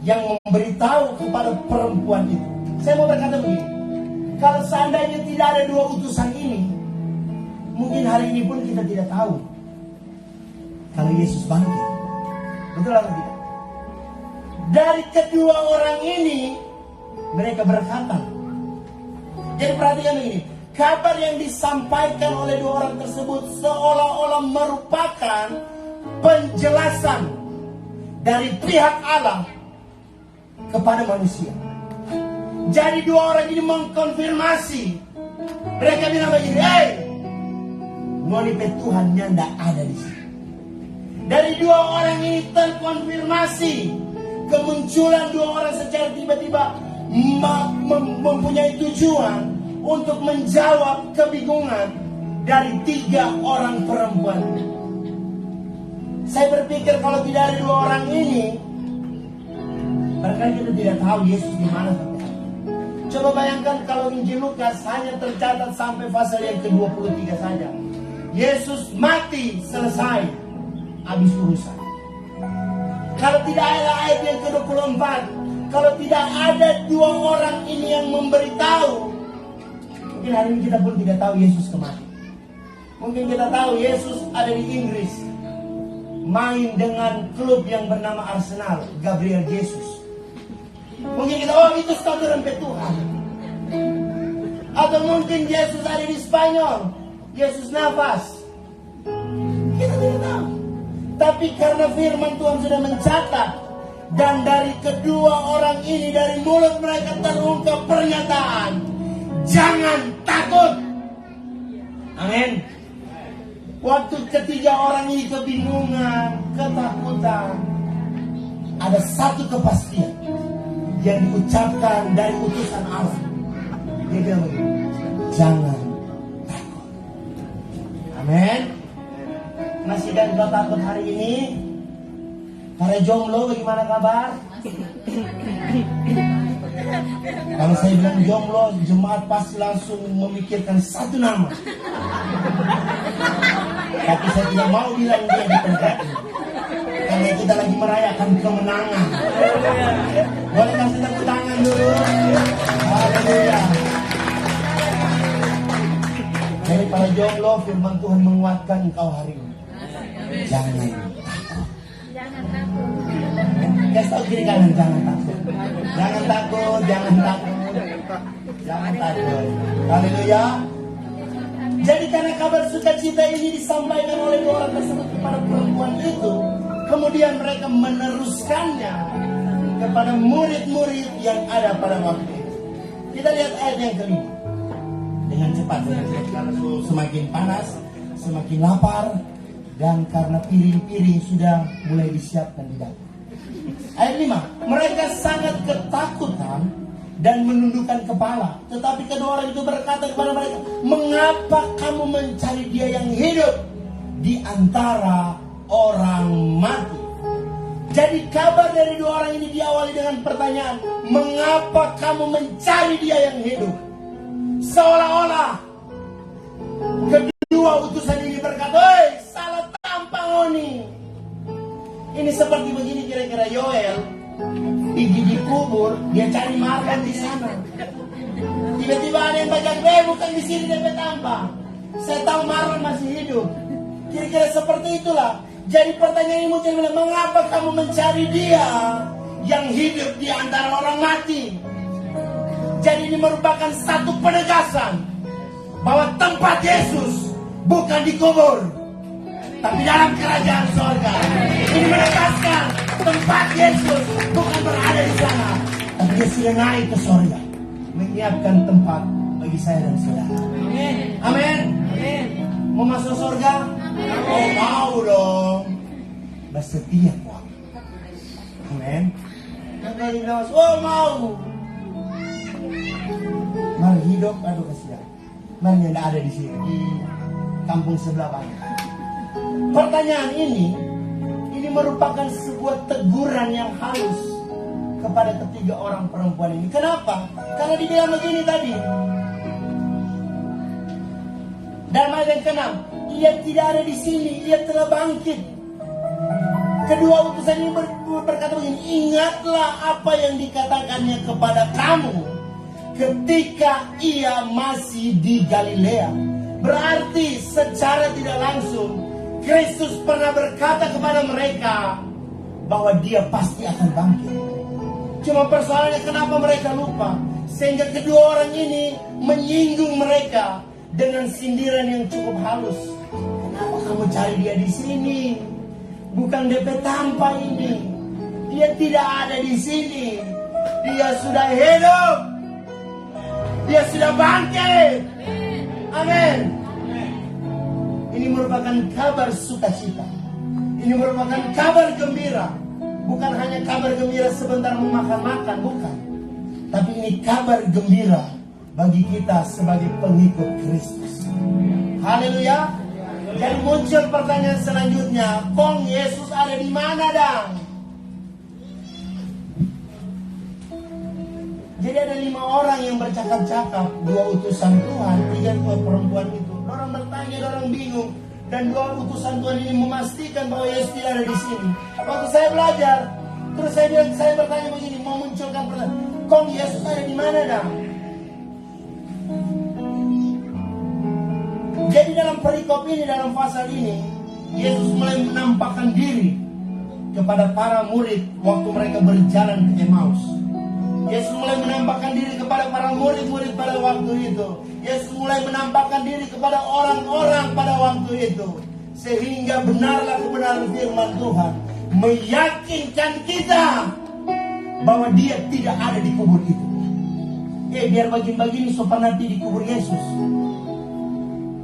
yang memberitahu kepada perempuan itu. Saya mau berkata begini, kalau seandainya tidak ada dua utusan ini, mungkin hari ini pun kita tidak tahu kalau Yesus bangkit. Betul atau tidak? Dari kedua orang ini, mereka berkata. Jadi perhatikan ini, kabar yang disampaikan oleh dua orang tersebut seolah-olah merupakan penjelasan dari pihak Allah kepada manusia. Jadi dua orang ini mengkonfirmasi. Mereka bilang begini, "Hei, ngonipe Tuhan nyanda ada di sini." Dari dua orang ini terkonfirmasi kemunculan dua orang secara tiba-tiba mempunyai tujuan untuk menjawab kebingungan dari tiga orang perempuan. Saya berpikir kalau tidak ada dua orang ini, barangkali kita tidak tahu Yesus di mana sampai. Coba bayangkan kalau Injil Lukas hanya tercatat sampai pasal yang ke-23 saja. Yesus mati, selesai, habis urusan. Kalau tidak ada ayat yang ke-24, kalau tidak ada dua orang ini yang memberitahu, mungkin hari ini kita pun tidak tahu Yesus kemana. Mungkin kita tahu Yesus ada di Inggris, main dengan klub yang bernama Arsenal, Gabriel Jesus. Mungkin kita, oh itu stadion Tuhan. Atau mungkin Yesus ada di Spanyol, Yesus Navas. Kita tidak tahu. Tapi karena firman Tuhan sudah mencatat, dan dari kedua orang ini, dari mulut mereka terungkap pernyataan, jangan takut. Amin. Waktu ketiga orang ini kebingungan, ketakutan, ada satu kepastian yang diucapkan dari utusan Allah. Dia bilang begini, jangan takut. Amin. Masih dan kau takut hari ini? Para jomblo bagaimana kabar? Kalau saya bilang jomblo, jemaat pasti langsung memikirkan satu nama. Tapi saya tidak mau bilang dia di tempat ini, karena kita lagi merayakan kemenangan. Boleh kasih tepuk tangan dulu. Haleluya. Jadi para jomblo, firman Tuhan menguatkan engkau hari ini. Jangan takut. Jangan takut. Kasih tahu kiri kanan, jangan takut. Jangan takut, jangan takut. Jangan takut. Haleluya. Jadi karena kabar sukacita ini disampaikan oleh dua orang tersebut kepada perempuan itu, kemudian mereka meneruskannya kepada murid-murid yang ada pada waktu itu. Kita lihat ayat yang kelima. Dengan cepat, karena semakin panas, semakin lapar, dan karena piring-piring sudah mulai disiapkan di dapur. Ayat 5, mereka sangat ketakutan dan menundukkan kepala. Tetapi kedua orang itu berkata kepada mereka, mengapa kamu mencari dia yang hidup di antara orang mati? Jadi kabar dari dua orang ini diawali dengan pertanyaan, mengapa kamu mencari dia yang hidup? Seolah-olah kedua utusan ini berkata, hei, salah tampang Oni. Ini seperti begini kira-kira, Yoel pergi di kubur, dia cari makan di sana. Tiba-tiba ada yang bajak, bukan di sini dia tampang. Saya tahu Marlon masih hidup. Kira-kira seperti itulah. Jadi pertanyaan ini muncul, mengapa kamu mencari dia yang hidup di antara orang mati? Jadi ini merupakan satu penegasan bahwa tempat Yesus bukan di kubur, tapi dalam kerajaan sorga. Ini menegaskan tempat Yesus bukan berada di sana, tapi dia sudah naik ke sorga, menyiapkan tempat bagi saya dan saudara. Amin. Mau masuk sorga? Oh mau dong. Bersedia kok. Amin. Oh mau. Mari hidup, aduh kasihan. Mari yang ada di sini, di kampung sebelah banyak. Pertanyaan ini merupakan sebuah teguran yang halus kepada ketiga orang perempuan ini. Kenapa? Karena dibilang begini tadi. Dan ayat yang ke-6, ia tidak ada di sini, ia telah bangkit. Kedua utusan ini berkata begini, ingatlah apa yang dikatakannya kepada kamu ketika ia masih di Galilea. Berarti secara tidak langsung Kristus pernah berkata kepada mereka bahwa dia pasti akan bangkit. Cuma persoalannya kenapa mereka lupa, sehingga kedua orang ini menyinggung mereka dengan sindiran yang cukup halus. Kenapa kamu cari dia di sini? Bukan DP tanpa ini. Dia tidak ada di sini. Dia sudah hidup. Dia sudah bangkit. Amin. Ini merupakan kabar sukacita. Ini merupakan kabar gembira. Bukan hanya kabar gembira sebentar memakan-makan, bukan. Tapi ini kabar gembira bagi kita sebagai pengikut Kristus. Haleluya. Jadi muncul pertanyaan selanjutnya, Kong Yesus ada di mana dang? Jadi ada 5 orang yang bercakap-cakap, 2 utusan Tuhan, 3 perempuan itu. Orang bertanya, orang bingung, dan 2 utusan Tuhan ini memastikan bahwa Yesus tidak ada di sini. Waktu saya belajar, terus saya bertanya begini, memunculkan pertanyaan, Kong Yesus ada di mana dang? Jadi dalam perikop ini, dalam pasal ini, Yesus mulai menampakkan diri kepada para murid waktu mereka berjalan ke Emmaus. Yesus mulai menampakkan diri kepada para murid-murid pada waktu itu. Yesus mulai menampakkan diri kepada orang-orang pada waktu itu. Sehingga benarlah kebenaran firman Tuhan meyakinkan kita bahwa dia tidak ada di kubur itu. Biar bagian-bagian sopan nanti di kubur Yesus.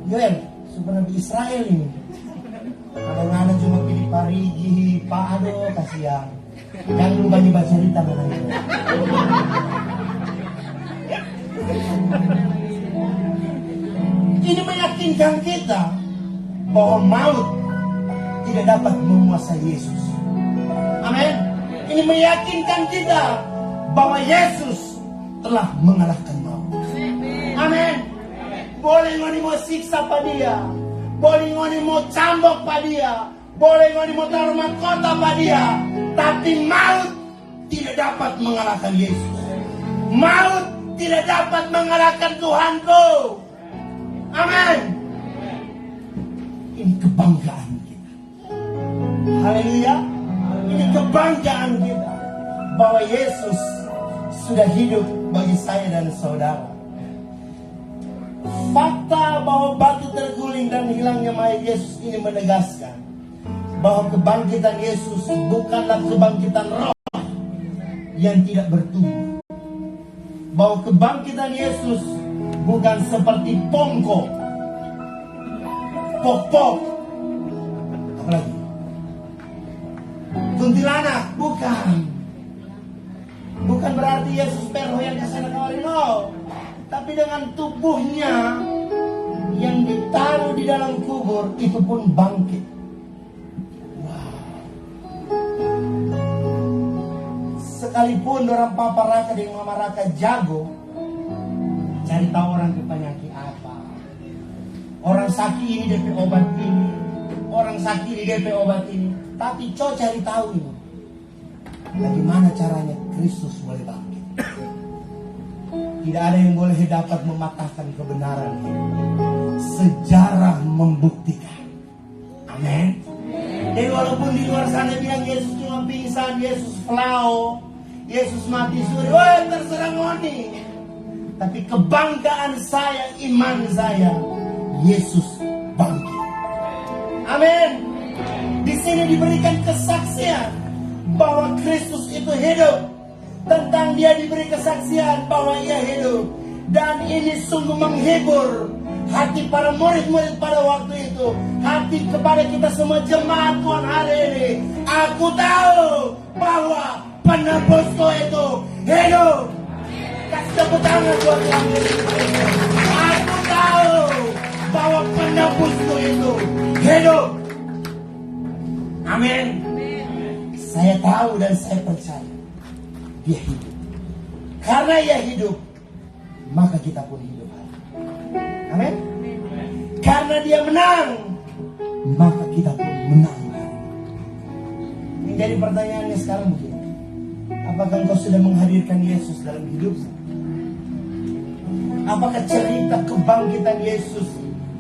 Yoel, sebenarnya Israel ini. Kadang-kadang cuma pilih Parigi, Pak Ado, kasihan. Jangan lupa baca cerita mana itu. Ini meyakinkan kita bahwa maut tidak dapat menguasai Yesus. Amin. Ini meyakinkan kita bahwa Yesus telah mengalahkan maut. Amin. Boleh ngoni mau siksa pada dia, boleh ngoni mau cambok pada dia, boleh ngoni mau taruh mahkota pada dia, tapi maut tidak dapat mengalahkan Yesus. Maut tidak dapat mengalahkan Tuhanku. Amin. Ini kebanggaan kita. Haleluya. Ini kebanggaan kita bahwa Yesus sudah hidup bagi saya dan saudara. Fakta bahwa batu terguling dan hilangnya mayat Yesus ini menegaskan bahwa kebangkitan Yesus bukanlah kebangkitan roh yang tidak bertumbuh. Bahwa kebangkitan Yesus bukan seperti pongko, pok-pok, apalagi kuntilanak, bukan. Bukan berarti Yesus perho yang kesana kemarin, no. Tapi dengan tubuhnya yang ditaruh di dalam kubur itu pun bangkit. Wow. Sekalipun orang papa raka dan mama raka jago cari tahu orang ke penyakit apa, orang sakit ini DP obat ini, orang sakit ini DP obat ini, tapi cari tahu ini bagaimana caranya Kristus boleh bangkit. Tidak ada yang boleh dapat mematahkan kebenaran ini. Sejarah membuktikan. Amin. Jadi walaupun di luar sana bilang Yesus cuma pingsan, Yesus flau, Yesus mati suri, wah terserah ngoni. Tapi kebanggaan saya, iman saya, Yesus bangkit. Amin. Di sini diberikan kesaksian bahwa Kristus itu hidup. Tentang dia diberi kesaksian bahwa ia hidup. Dan ini sungguh menghibur hati para murid-murid pada waktu itu. Hati kepada kita semua jemaat Tuhan hari ini. Aku tahu bahwa penebusku itu hidup. Kasih tepuk tangan buat Tuhan. Aku tahu bahwa penebusku itu hidup. Amin. Saya tahu dan saya percaya. dia hidup. Karena ia hidup, maka kita pun hidup. Amin. Karena dia menang, maka kita pun menang. Ini jadi pertanyaannya sekarang begini. Apakah engkau sudah menghadirkan Yesus dalam hidupmu? Apakah cerita kebangkitan Yesus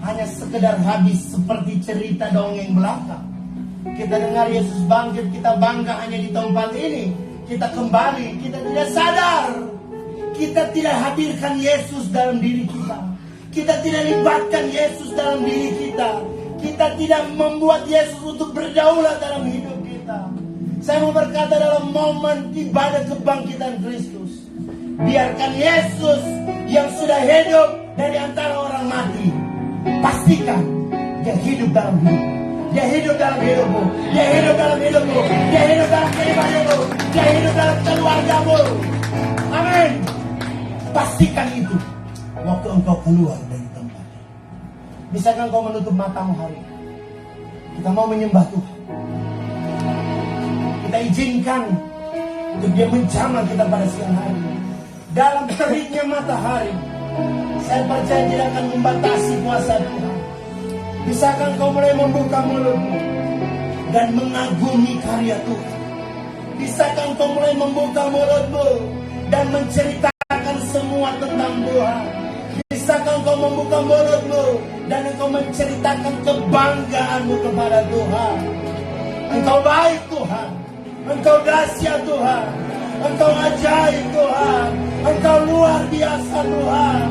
hanya sekedar habis seperti cerita dongeng belaka? Kita dengar Yesus bangkit, kita bangga hanya di tempat ini. Kita kembali, kita tidak sadar. Kita tidak hadirkan Yesus dalam diri kita. Kita tidak libatkan Yesus dalam diri kita. Kita tidak membuat Yesus untuk berdaulat dalam hidup kita. Saya mau berkata dalam momen ibadah kebangkitan Kristus, biarkan Yesus yang sudah hidup dari antara orang mati, pastikan dia hidup dalam hidup. Dia hidup dalam hidupmu. Dia hidup dalam hidupmu. Dia hidup dalam kehidupanmu. Dia hidup dalam keluargamu. Amin. Pastikan itu waktu engkau keluar dari tempat. Bisakah engkau menutup matamu hari ini? Kita mau menyembah Tuhan. Kita izinkan untuk dia menjamah kita pada siang hari. Dalam teriknya matahari, saya percaya tidak akan membatasi kuasa Tuhan. Bisakah engkau mulai membuka mulutmu dan mengagumi karya Tuhan? Bisakah engkau mulai membuka mulutmu dan menceritakan semua tentang Tuhan? Bisakah engkau membuka mulutmu dan engkau menceritakan kebanggaanmu kepada Tuhan? Engkau baik Tuhan, engkau dahsyat Tuhan, engkau ajaib Tuhan, engkau luar biasa Tuhan.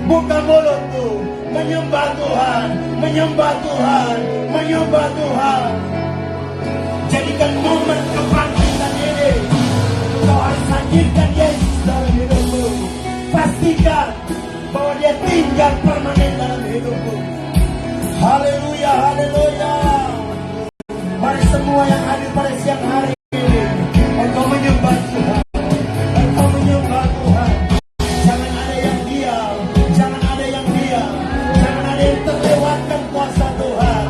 Buka mulutmu, menyembah Tuhan, menyembah Tuhan, menyembah Tuhan. Jadikan momen kebangkitan ini, engkau harus hadirkan Yesus dalam hidupmu. Pastikan bahwa dia tinggal permanen dalam hidupmu. Haleluya, haleluya. Mari semua yang hadir pada siang hari ini, engkau menyembah Tuhan, engkau menyembah Tuhan. Jangan ada yang diam, jangan ada yang diam, jangan ada yang terlewatkan kuasa Tuhan.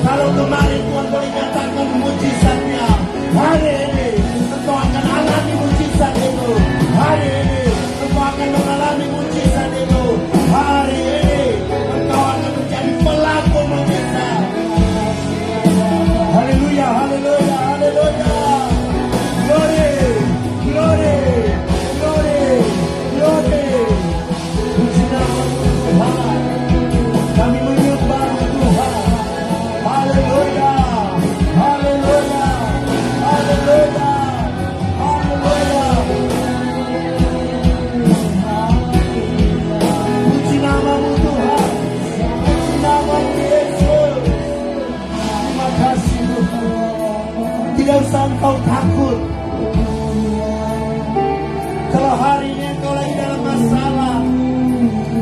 Kalau kemarin Tuhan boleh nyatakan mujizatnya, hari ini engkau akan alami mujizat itu. Hari ini engkau akan mengalami mujizat itu. Hari ini engkau akan menjadi pelaku mujizat. Haleluya, haleluya, haleluya. Glory, glory, glory, glory. Puji nama Tuhan. Kami menyembah Tuhan. Haleluya, haleluya, haleluya, haleluya. Puji namamu Tuhan. Puji namamu Yesus. Terima kasih Tuhan. Tidak usah engkau takut. Kalau hari ini engkau lagi dalam masalah,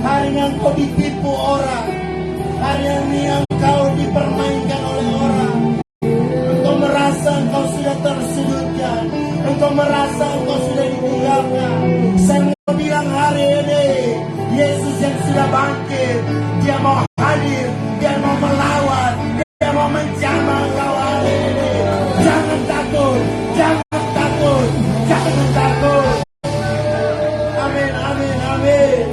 hari ini engkau ditipu orang, hari ini engkau dipermainkan oleh orang, engkau merasa engkau sudah tersudutkan, engkau merasa engkau sudah ditinggalkan. Saya mau bilang hari ini, Yesus yang sudah bangkit, dia mau hadir, dia mau melawan, dia mau menjamah engkau hari ini. Jangan takut, jangan takut, jangan takut. Amin, amin, amin.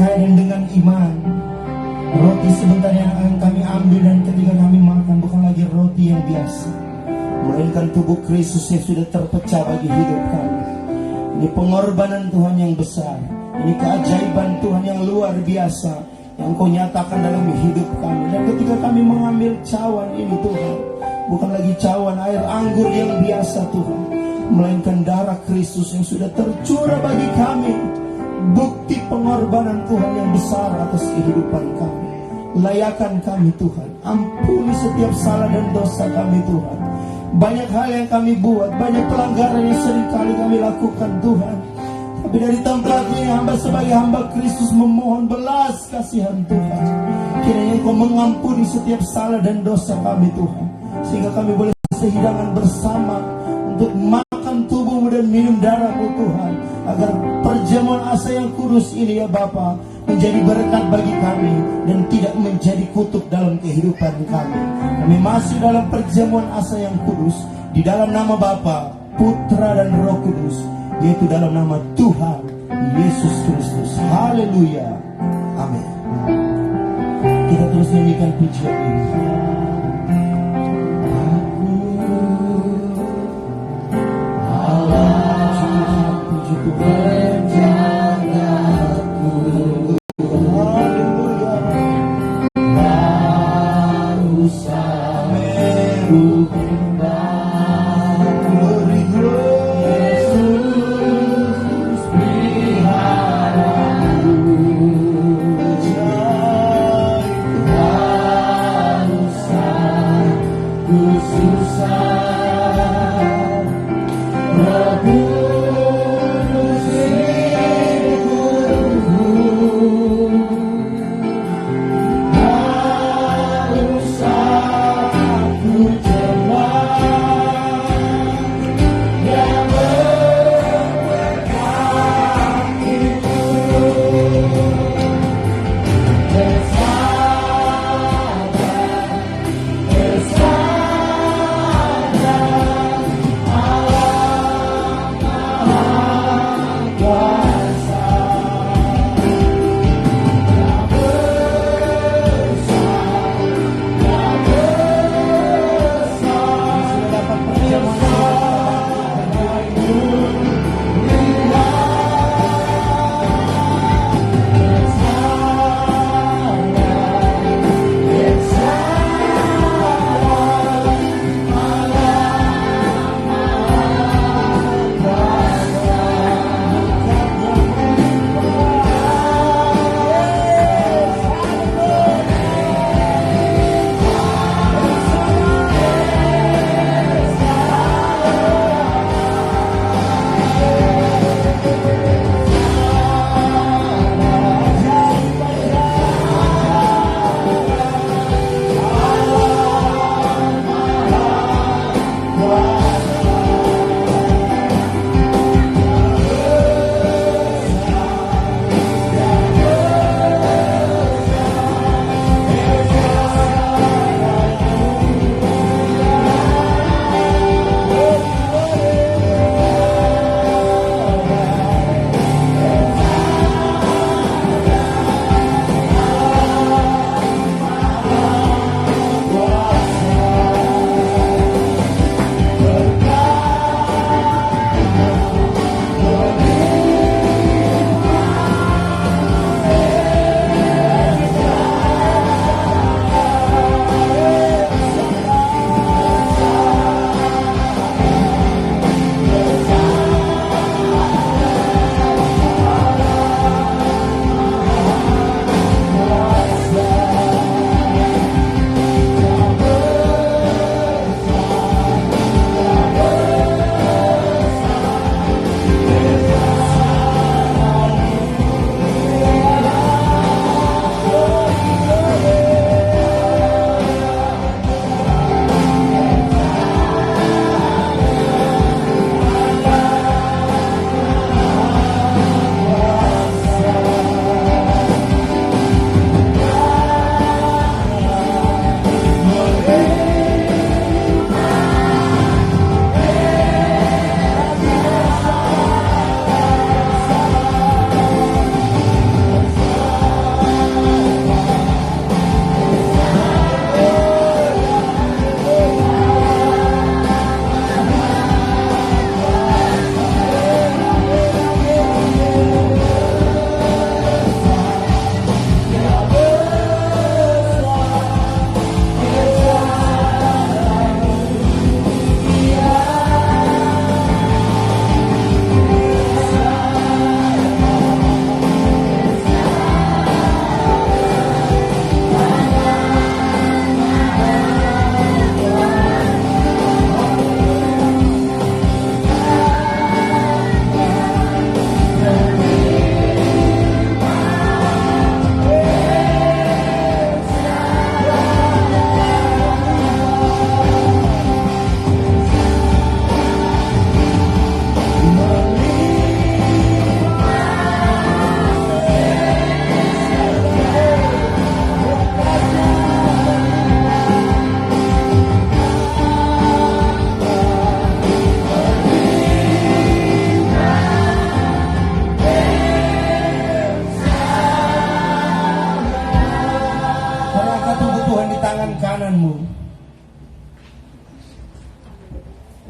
percaya dan dengan iman. Roti sebentar yang akan kami ambil dan ketika kami makan bukan lagi roti yang biasa, melainkan tubuh Kristus yang sudah terpecah bagi hidup kami. Ini pengorbanan Tuhan yang besar. Ini keajaiban Tuhan yang luar biasa yang Kau nyatakan dalam hidup kami. Dan ketika kami mengambil cawan ini Tuhan, bukan lagi cawan air anggur yang biasa Tuhan, melainkan darah Kristus yang sudah tercurah bagi kami. Bukti pengorbanan Tuhan yang besar atas kehidupan kami. Layakan kami Tuhan. Ampuni setiap salah dan dosa kami Tuhan. Banyak hal yang kami buat, banyak pelanggaran yang seringkali kami lakukan Tuhan. Tapi dari tempat ini hamba sebagai hamba Kristus memohon belas kasihan Tuhan. Kiranya Engkau mengampuni setiap salah dan dosa kami Tuhan, sehingga kami boleh sehidangan bersama untuk makan tubuh-Mu dan minum darah-Mu Tuhan, agar perjamuan asa yang kudus ini ya Bapa menjadi berkat bagi kami dan tidak menjadi kutuk dalam kehidupan kami. Kami masih dalam perjamuan asa yang kudus di dalam nama Bapa, Putra dan Roh Kudus, yaitu dalam nama Tuhan Yesus Kristus. Haleluya. Amin. Kita terus nyanyikan pujian ini.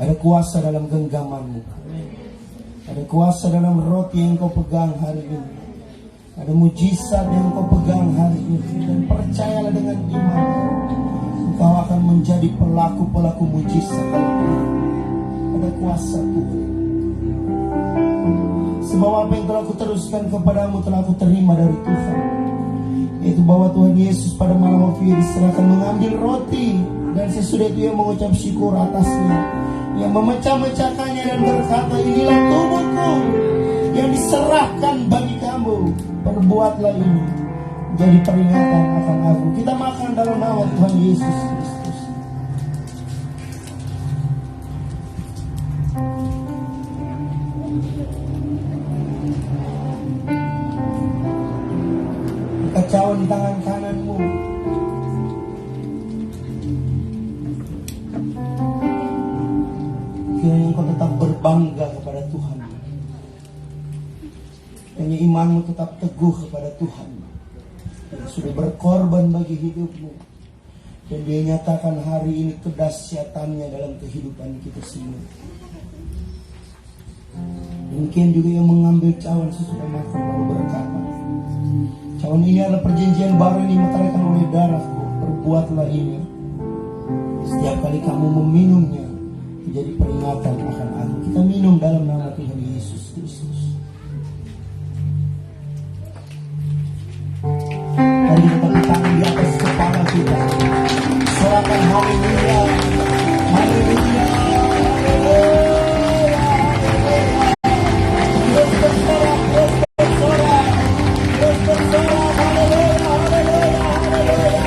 Ada kuasa dalam genggamanmu. Ada kuasa dalam roti yang kau pegang hari ini. Ada mujizat yang kau pegang hari ini. Dan percayalah dengan iman, engkau akan menjadi pelaku-pelaku mujizat. Ada kuasa Tuhan. Sebab apa yang telah kuteruskan kepadamu telah aku terima dari Tuhan, yaitu bahwa Tuhan Yesus pada malam waktu ia diserahkan mengambil roti, dan sesudah itu ia mengucap syukur atasnya, yang memecah-mecahkannya dan berkata, inilah tubuhku yang diserahkan bagi kamu, perbuatlah ini jadi peringatan akan aku. Kita makan dalam nama Tuhan Yesus Kristus. Kekacauan di tangan kananmu, kiranya engkau tetap berbangga kepada Tuhan. Kiranya imanmu tetap teguh kepada Tuhan yang sudah berkorban bagi hidupmu. Dan dia nyatakan hari ini kedahsyatannya dalam kehidupan kita semua. Mungkin juga yang mengambil cawan sesudah makan lalu berkata, cawan ini adalah perjanjian baru yang dimeteraikan oleh darahku. Perbuatlah ini setiap kali kamu meminumnya menjadi peringatan akan aku. Kita minum dalam nama Tuhan Yesus Kristus. Mari kita tepuk tangan di atas kepala kita. Sorakan haleluya, haleluya. Terus bersorak, terus bersorak, terus bersorak. Haleluya, haleluya, haleluya.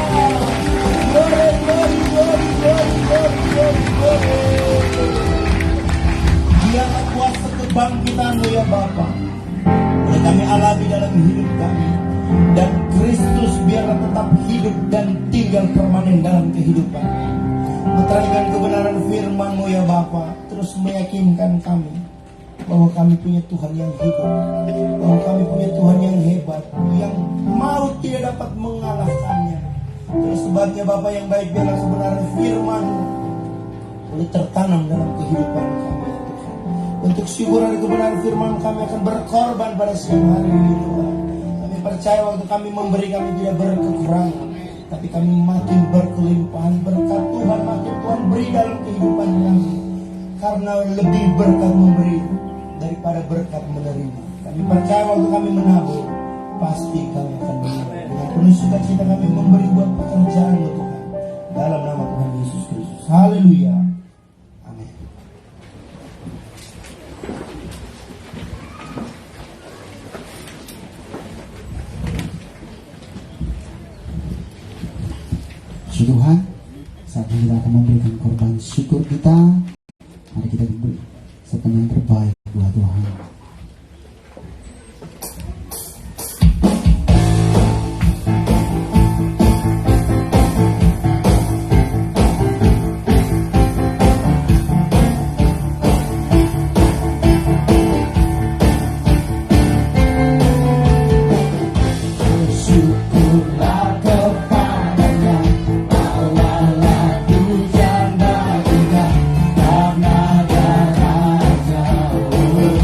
Glory, glory, glory, glory, glory, glory, glory. Biarlah kuasa kebangkitan-Mu ya Bapa boleh kami alami dalam hidup kami, dan Kristus biarlah tetap hidup dan tinggal permanen dalam kehidupan. Meteraikan kebenaran firman-Mu ya Bapa, terus meyakinkan kami bahwa kami punya Tuhan yang hidup, bahwa kami punya Tuhan yang hebat, yang maut tidak dapat mengalahkannya. Terus sebabnya Bapa yang baik, biarlah kebenaran firman-Mu boleh tertanam dalam kehidupan kami ya Tuhan. Untuk syukur dari kebenaran firman kami akan berkorban pada siang hari ini Tuhan. Kami percaya waktu kami memberi, kami tidak berkekurangan, tapi kami makin berkelimpahan. Berkat Tuhan makin Tuhan beri dalam kehidupan kami, karena lebih berkat memberi daripada berkat menerima. Kami percaya waktu kami menabur, pasti kami akan menerima. Dengan penuh sukacita kami memberi buat pekerjaan-Mu Tuhan, dalam nama Tuhan Yesus Kristus. Haleluya. Amin. Puji Tuhan, saat ini kita akan memberikan korban syukur kita. Mari kita beri sepenuh yang terbaik buat Tuhan. Karena darah jauh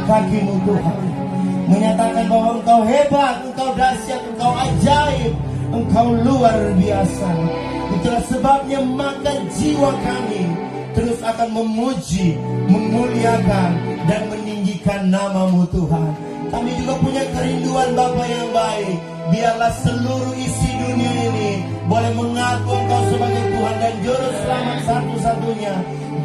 kakimu Tuhan, menyatakan bahwa Engkau hebat, Engkau dahsyat, Engkau ajaib, Engkau luar biasa. Itulah sebabnya maka jiwa kami terus akan memuji, memuliakan, dan meninggikan nama-Mu Tuhan. Kami juga punya kerinduan Bapa yang baik. Biarlah seluruh isi dunia ini boleh mengaku Engkau sebagai Tuhan dan Juru Selamat satu-satunya.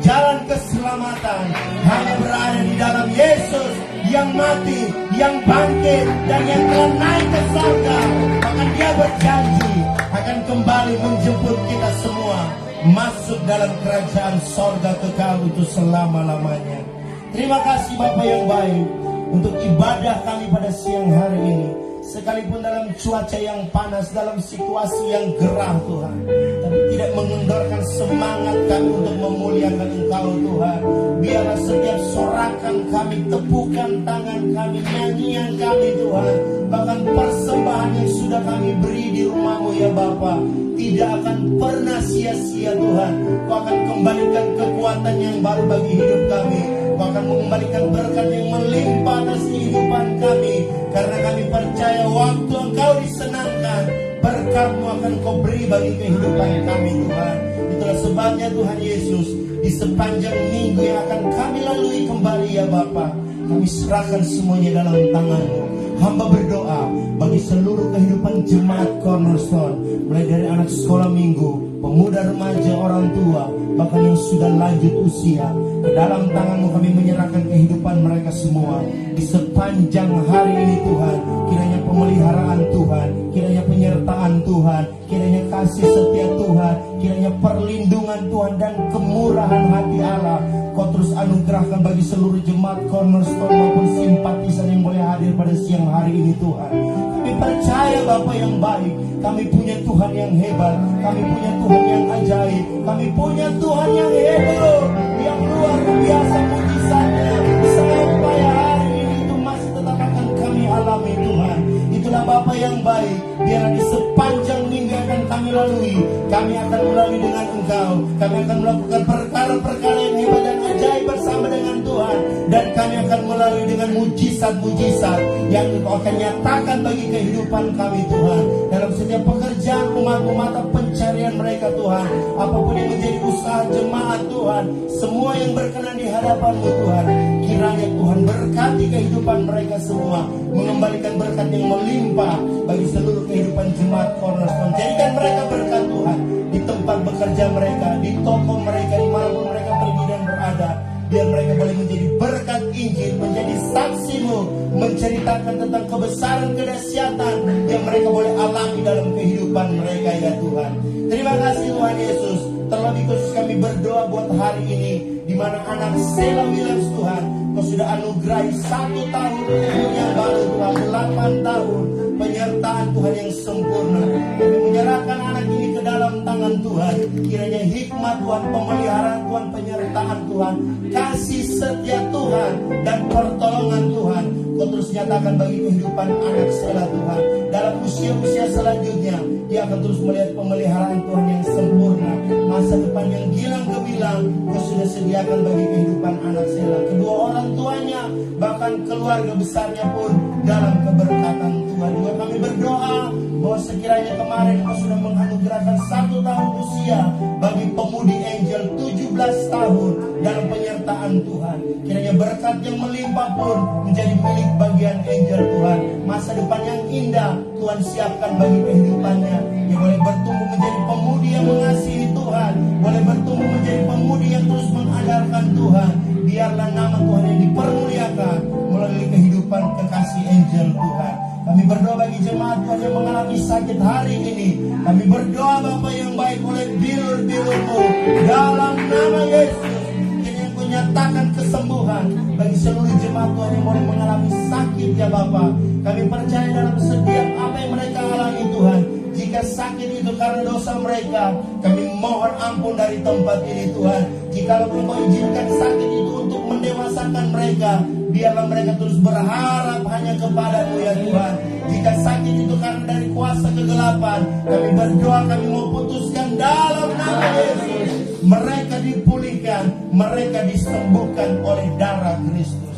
Jalan keselamatan hanya berada di dalam Yesus yang mati, yang bangkit, dan yang telah naik ke surga. Maka Dia berjanji akan kembali menjemput kita semua masuk dalam kerajaan sorga kekal untuk selama-lamanya. Terima kasih Bapa yang baik untuk ibadah kami pada siang hari ini. Sekalipun dalam cuaca yang panas, dalam situasi yang gerah Tuhan, tapi tidak mengendorkan semangat kami untuk memuliakan Engkau Tuhan. Biarlah setiap sorakan kami, tepukan tangan kami, nyanyian kami Tuhan, bahkan persembahan yang sudah kami beri di rumah-Mu ya Bapa, tidak akan pernah sia-sia Tuhan. Kau akan kembalikan kekuatan yang baru bagi hidup kami. Kau akan mengembalikan berkat yang melimpah atas kehidupan kami. Karena kami percaya waktu Engkau disenangkan, berkat-Mu akan Kau beri bagi kehidupan kami Tuhan. Itulah sebabnya Tuhan Yesus, di sepanjang minggu yang akan kami lalui kembali ya Bapa, kami serahkan semuanya dalam tangan-Mu. Hamba berdoa bagi seluruh kehidupan jemaat Cornerstone, mulai dari anak sekolah minggu, pemuda, remaja, orang tua, bahkan yang sudah lanjut usia. Ke dalam tangan-Mu kami menyerahkan kehidupan mereka semua. Di sepanjang hari ini Tuhan, kiranya pemeliharaan Tuhan, kiranya penyertaan Tuhan, kiranya kasih setia Tuhan, kiranya perlindungan Tuhan dan kemurahan hati Allah Kau terus anugerahkan bagi seluruh jemaat Cornerstone maupun simpatisan yang boleh hadir pada siang hari ini Tuhan. Kami percaya Bapa yang baik, kami punya Tuhan yang hebat, kami punya Tuhan yang ajaib, kami punya Tuhan yang hebat, yang luar biasa mujizatnya. Sampai hari ini itu masih tetap akan kami alami Tuhan. Itulah Bapa yang baik. Biarlah di sepanjang minggu yang akan kami lalui, kami akan melalui dengan Engkau. Kami akan melakukan perkara-perkara yang hebat dan ajaib bersama dengan Tuhan. Dan kami akan melalui dengan mujizat-mujizat yang Engkau akan nyatakan bagi kehidupan kami Tuhan. Dalam setiap pekerjaan umat-Mu, mata pencarian mereka Tuhan, apapun yang menjadi usaha jemaat Tuhan, semua yang berkenan di hadapan-Mu Tuhan, kiranya Tuhan berkati kehidupan mereka semua, mengembalikan berkat yang melimpah bagi seluruh kehidupan jemaat Cornerstone. Jadikan mereka berkat Tuhan di tempat bekerja mereka, di toko mereka, dimanapun mereka pergi dan berada. Biar mereka boleh menjadi berkat Injil, menjadi saksi-Mu, menceritakan tentang kebesaran kedahsyatan yang mereka boleh alami dalam kehidupan mereka ya Tuhan. Terima kasih Tuhan Yesus. Terlebih khusus kami berdoa buat hari ini, di mana anak Sheila Williams Tuhan, Kau sudah anugerahi 1 tahun yang baru Tuhan, 8 tahun penyertaan Tuhan yang sempurna. Kami menyerahkan anak ini ke dalam tangan Tuhan. Kiranya hikmat Tuhan, pemeliharaan Tuhan, penyertaan Tuhan, kasih setia Tuhan, dan pertolongan Tuhan Kau terus nyatakan bagi kehidupan anak Sheila Tuhan. Dalam usia-usia selanjutnya, dia akan terus melihat pemeliharaan Tuhan yang sempurna. Masa depan yang gilang gemilang Kau sudah sediakan bagi kehidupan anak Sheila. Kedua orang tuanya, bahkan keluarga besarnya pun dalam keberkatan Tuhan. Juga kami berdoa bahwa sekiranya kemarin Kau sudah menganugerahkan 1 tahun usia bagi pemudi Angel 17 tahun dalam penyertaan Tuhan. Kiranya berkat yang melimpah pun menjadi milik bagian Angel Tuhan. Masa depan yang indah Tuhan siapkan bagi kehidupannya. Dia boleh bertumbuh menjadi pemudi yang mengasihi Tuhan, boleh bertumbuh menjadi pemudi yang terus mengandalkan Tuhan. Biarlah nama Tuhan yang dipermuliakan melalui kehidupan kekasih Angel Tuhan. Kami berdoa bagi jemaat Tuhan yang mengalami sakit hari ini. Kami berdoa Bapa yang baik oleh bilur-bilur-Mu dalam nama Yesus. Yang Kau nyatakan kesembuhan bagi seluruh jemaat Tuhan yang boleh mengalami sakit ya Bapa. Kami percaya dalam setiap apa yang mereka alami Tuhan. Jika sakit itu karena dosa mereka, kami mohon ampun dari tempat ini Tuhan. Jika Engkau izinkan sakit itu untuk mendewasakan mereka, biarlah mereka terus berharap hanya kepada-Mu ya Tuhan. Jika sakit itu karena dari kuasa kegelapan, kami berdoa, kami mau putuskan dalam nama Yesus. Mereka dipulihkan, mereka disembuhkan oleh darah Kristus.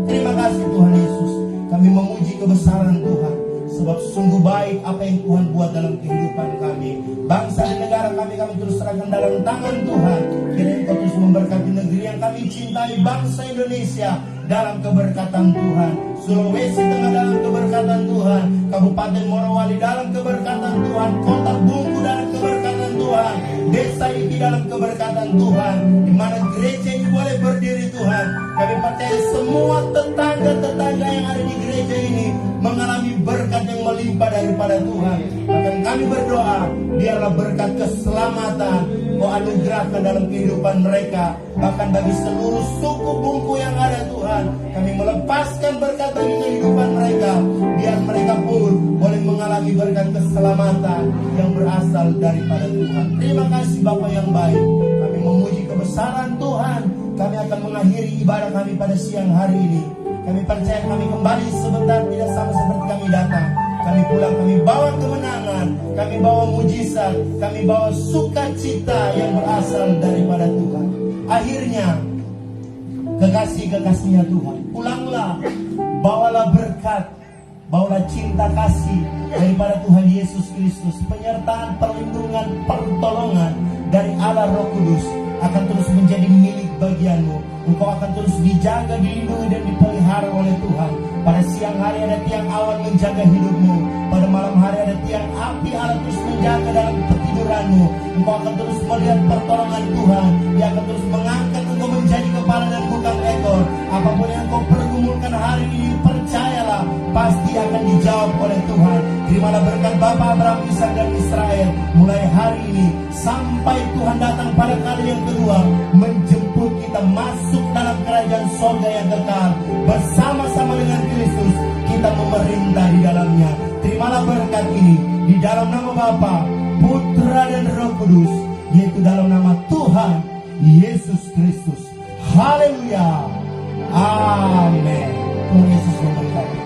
Terima kasih Tuhan Yesus. Kami memuji kebesaran Tuhan, sebab sungguh baik apa yang Tuhan buat dalam kehidupan kami. Bangsa dan negara kami terus serahkan dalam tangan Tuhan. Kiranya Kau terus memberkati negeri yang kami cintai, bangsa Indonesia dalam keberkatan Tuhan. Sulawesi Tengah dalam keberkatan Tuhan. Kabupaten Morowali dalam keberkatan Tuhan. Kota Bungku dalam keberkatan Tuhan. Desa ini dalam keberkatan Tuhan. Di mana gereja ini boleh berdiri Tuhan. Kami percaya semua tetangga-tetangga daripada Tuhan. Bahkan kami berdoa, biarlah berkat keselamatan Kau anugerahkan dalam kehidupan mereka. Bahkan bagi seluruh suku bungku yang ada Tuhan, kami melepaskan berkat bagi kehidupan mereka. Biar mereka pun boleh mengalami berkat keselamatan yang berasal daripada Tuhan. Terima kasih Bapa yang baik. Kami memuji kebesaran Tuhan. Kami akan mengakhiri ibadah kami pada siang hari ini. Kami percaya kami kembali sebentar, tidak sama seperti kami datang. Kami pulang, kami bawa kemenangan, kami bawa mujizat, kami bawa sukacita yang berasal daripada Tuhan. Akhirnya, kekasih-kekasihnya Tuhan, pulanglah, bawalah berkat, bawalah cinta kasih daripada Tuhan Yesus Kristus. Penyertaan, perlindungan, pertolongan dari Allah Roh Kudus akan terus menjadi milik bagianmu. Engkau akan terus dijaga, dilindungi dan dipelihara oleh Tuhan. Pada siang hari ada tiang awan menjaga hidupmu. Pada malam hari ada tiang api Allah terus menjaga dalam pertiduranmu. Engkau akan terus melihat pertolongan Tuhan. Dia akan terus mengangkat engkau menjadi kepala dan bukan ekor. Apapun yang engkau pergumulkan hari ini, percayalah, pasti akan dijawab oleh Tuhan. Terimalah berkat Bapa Abraham, Ishak dan Israel mulai hari ini sampai Tuhan datang pada kali yang kedua, menjemput kita masuk dalam kerajaan sorga yang kekal. Bersama-sama dengan Kristus kita memerintah di dalamnya. Terimalah berkat ini di dalam nama Bapa, Putra dan Roh Kudus, yaitu dalam nama Tuhan Yesus Kristus. Haleluya. Amin. Tuhan Yesus memberkati.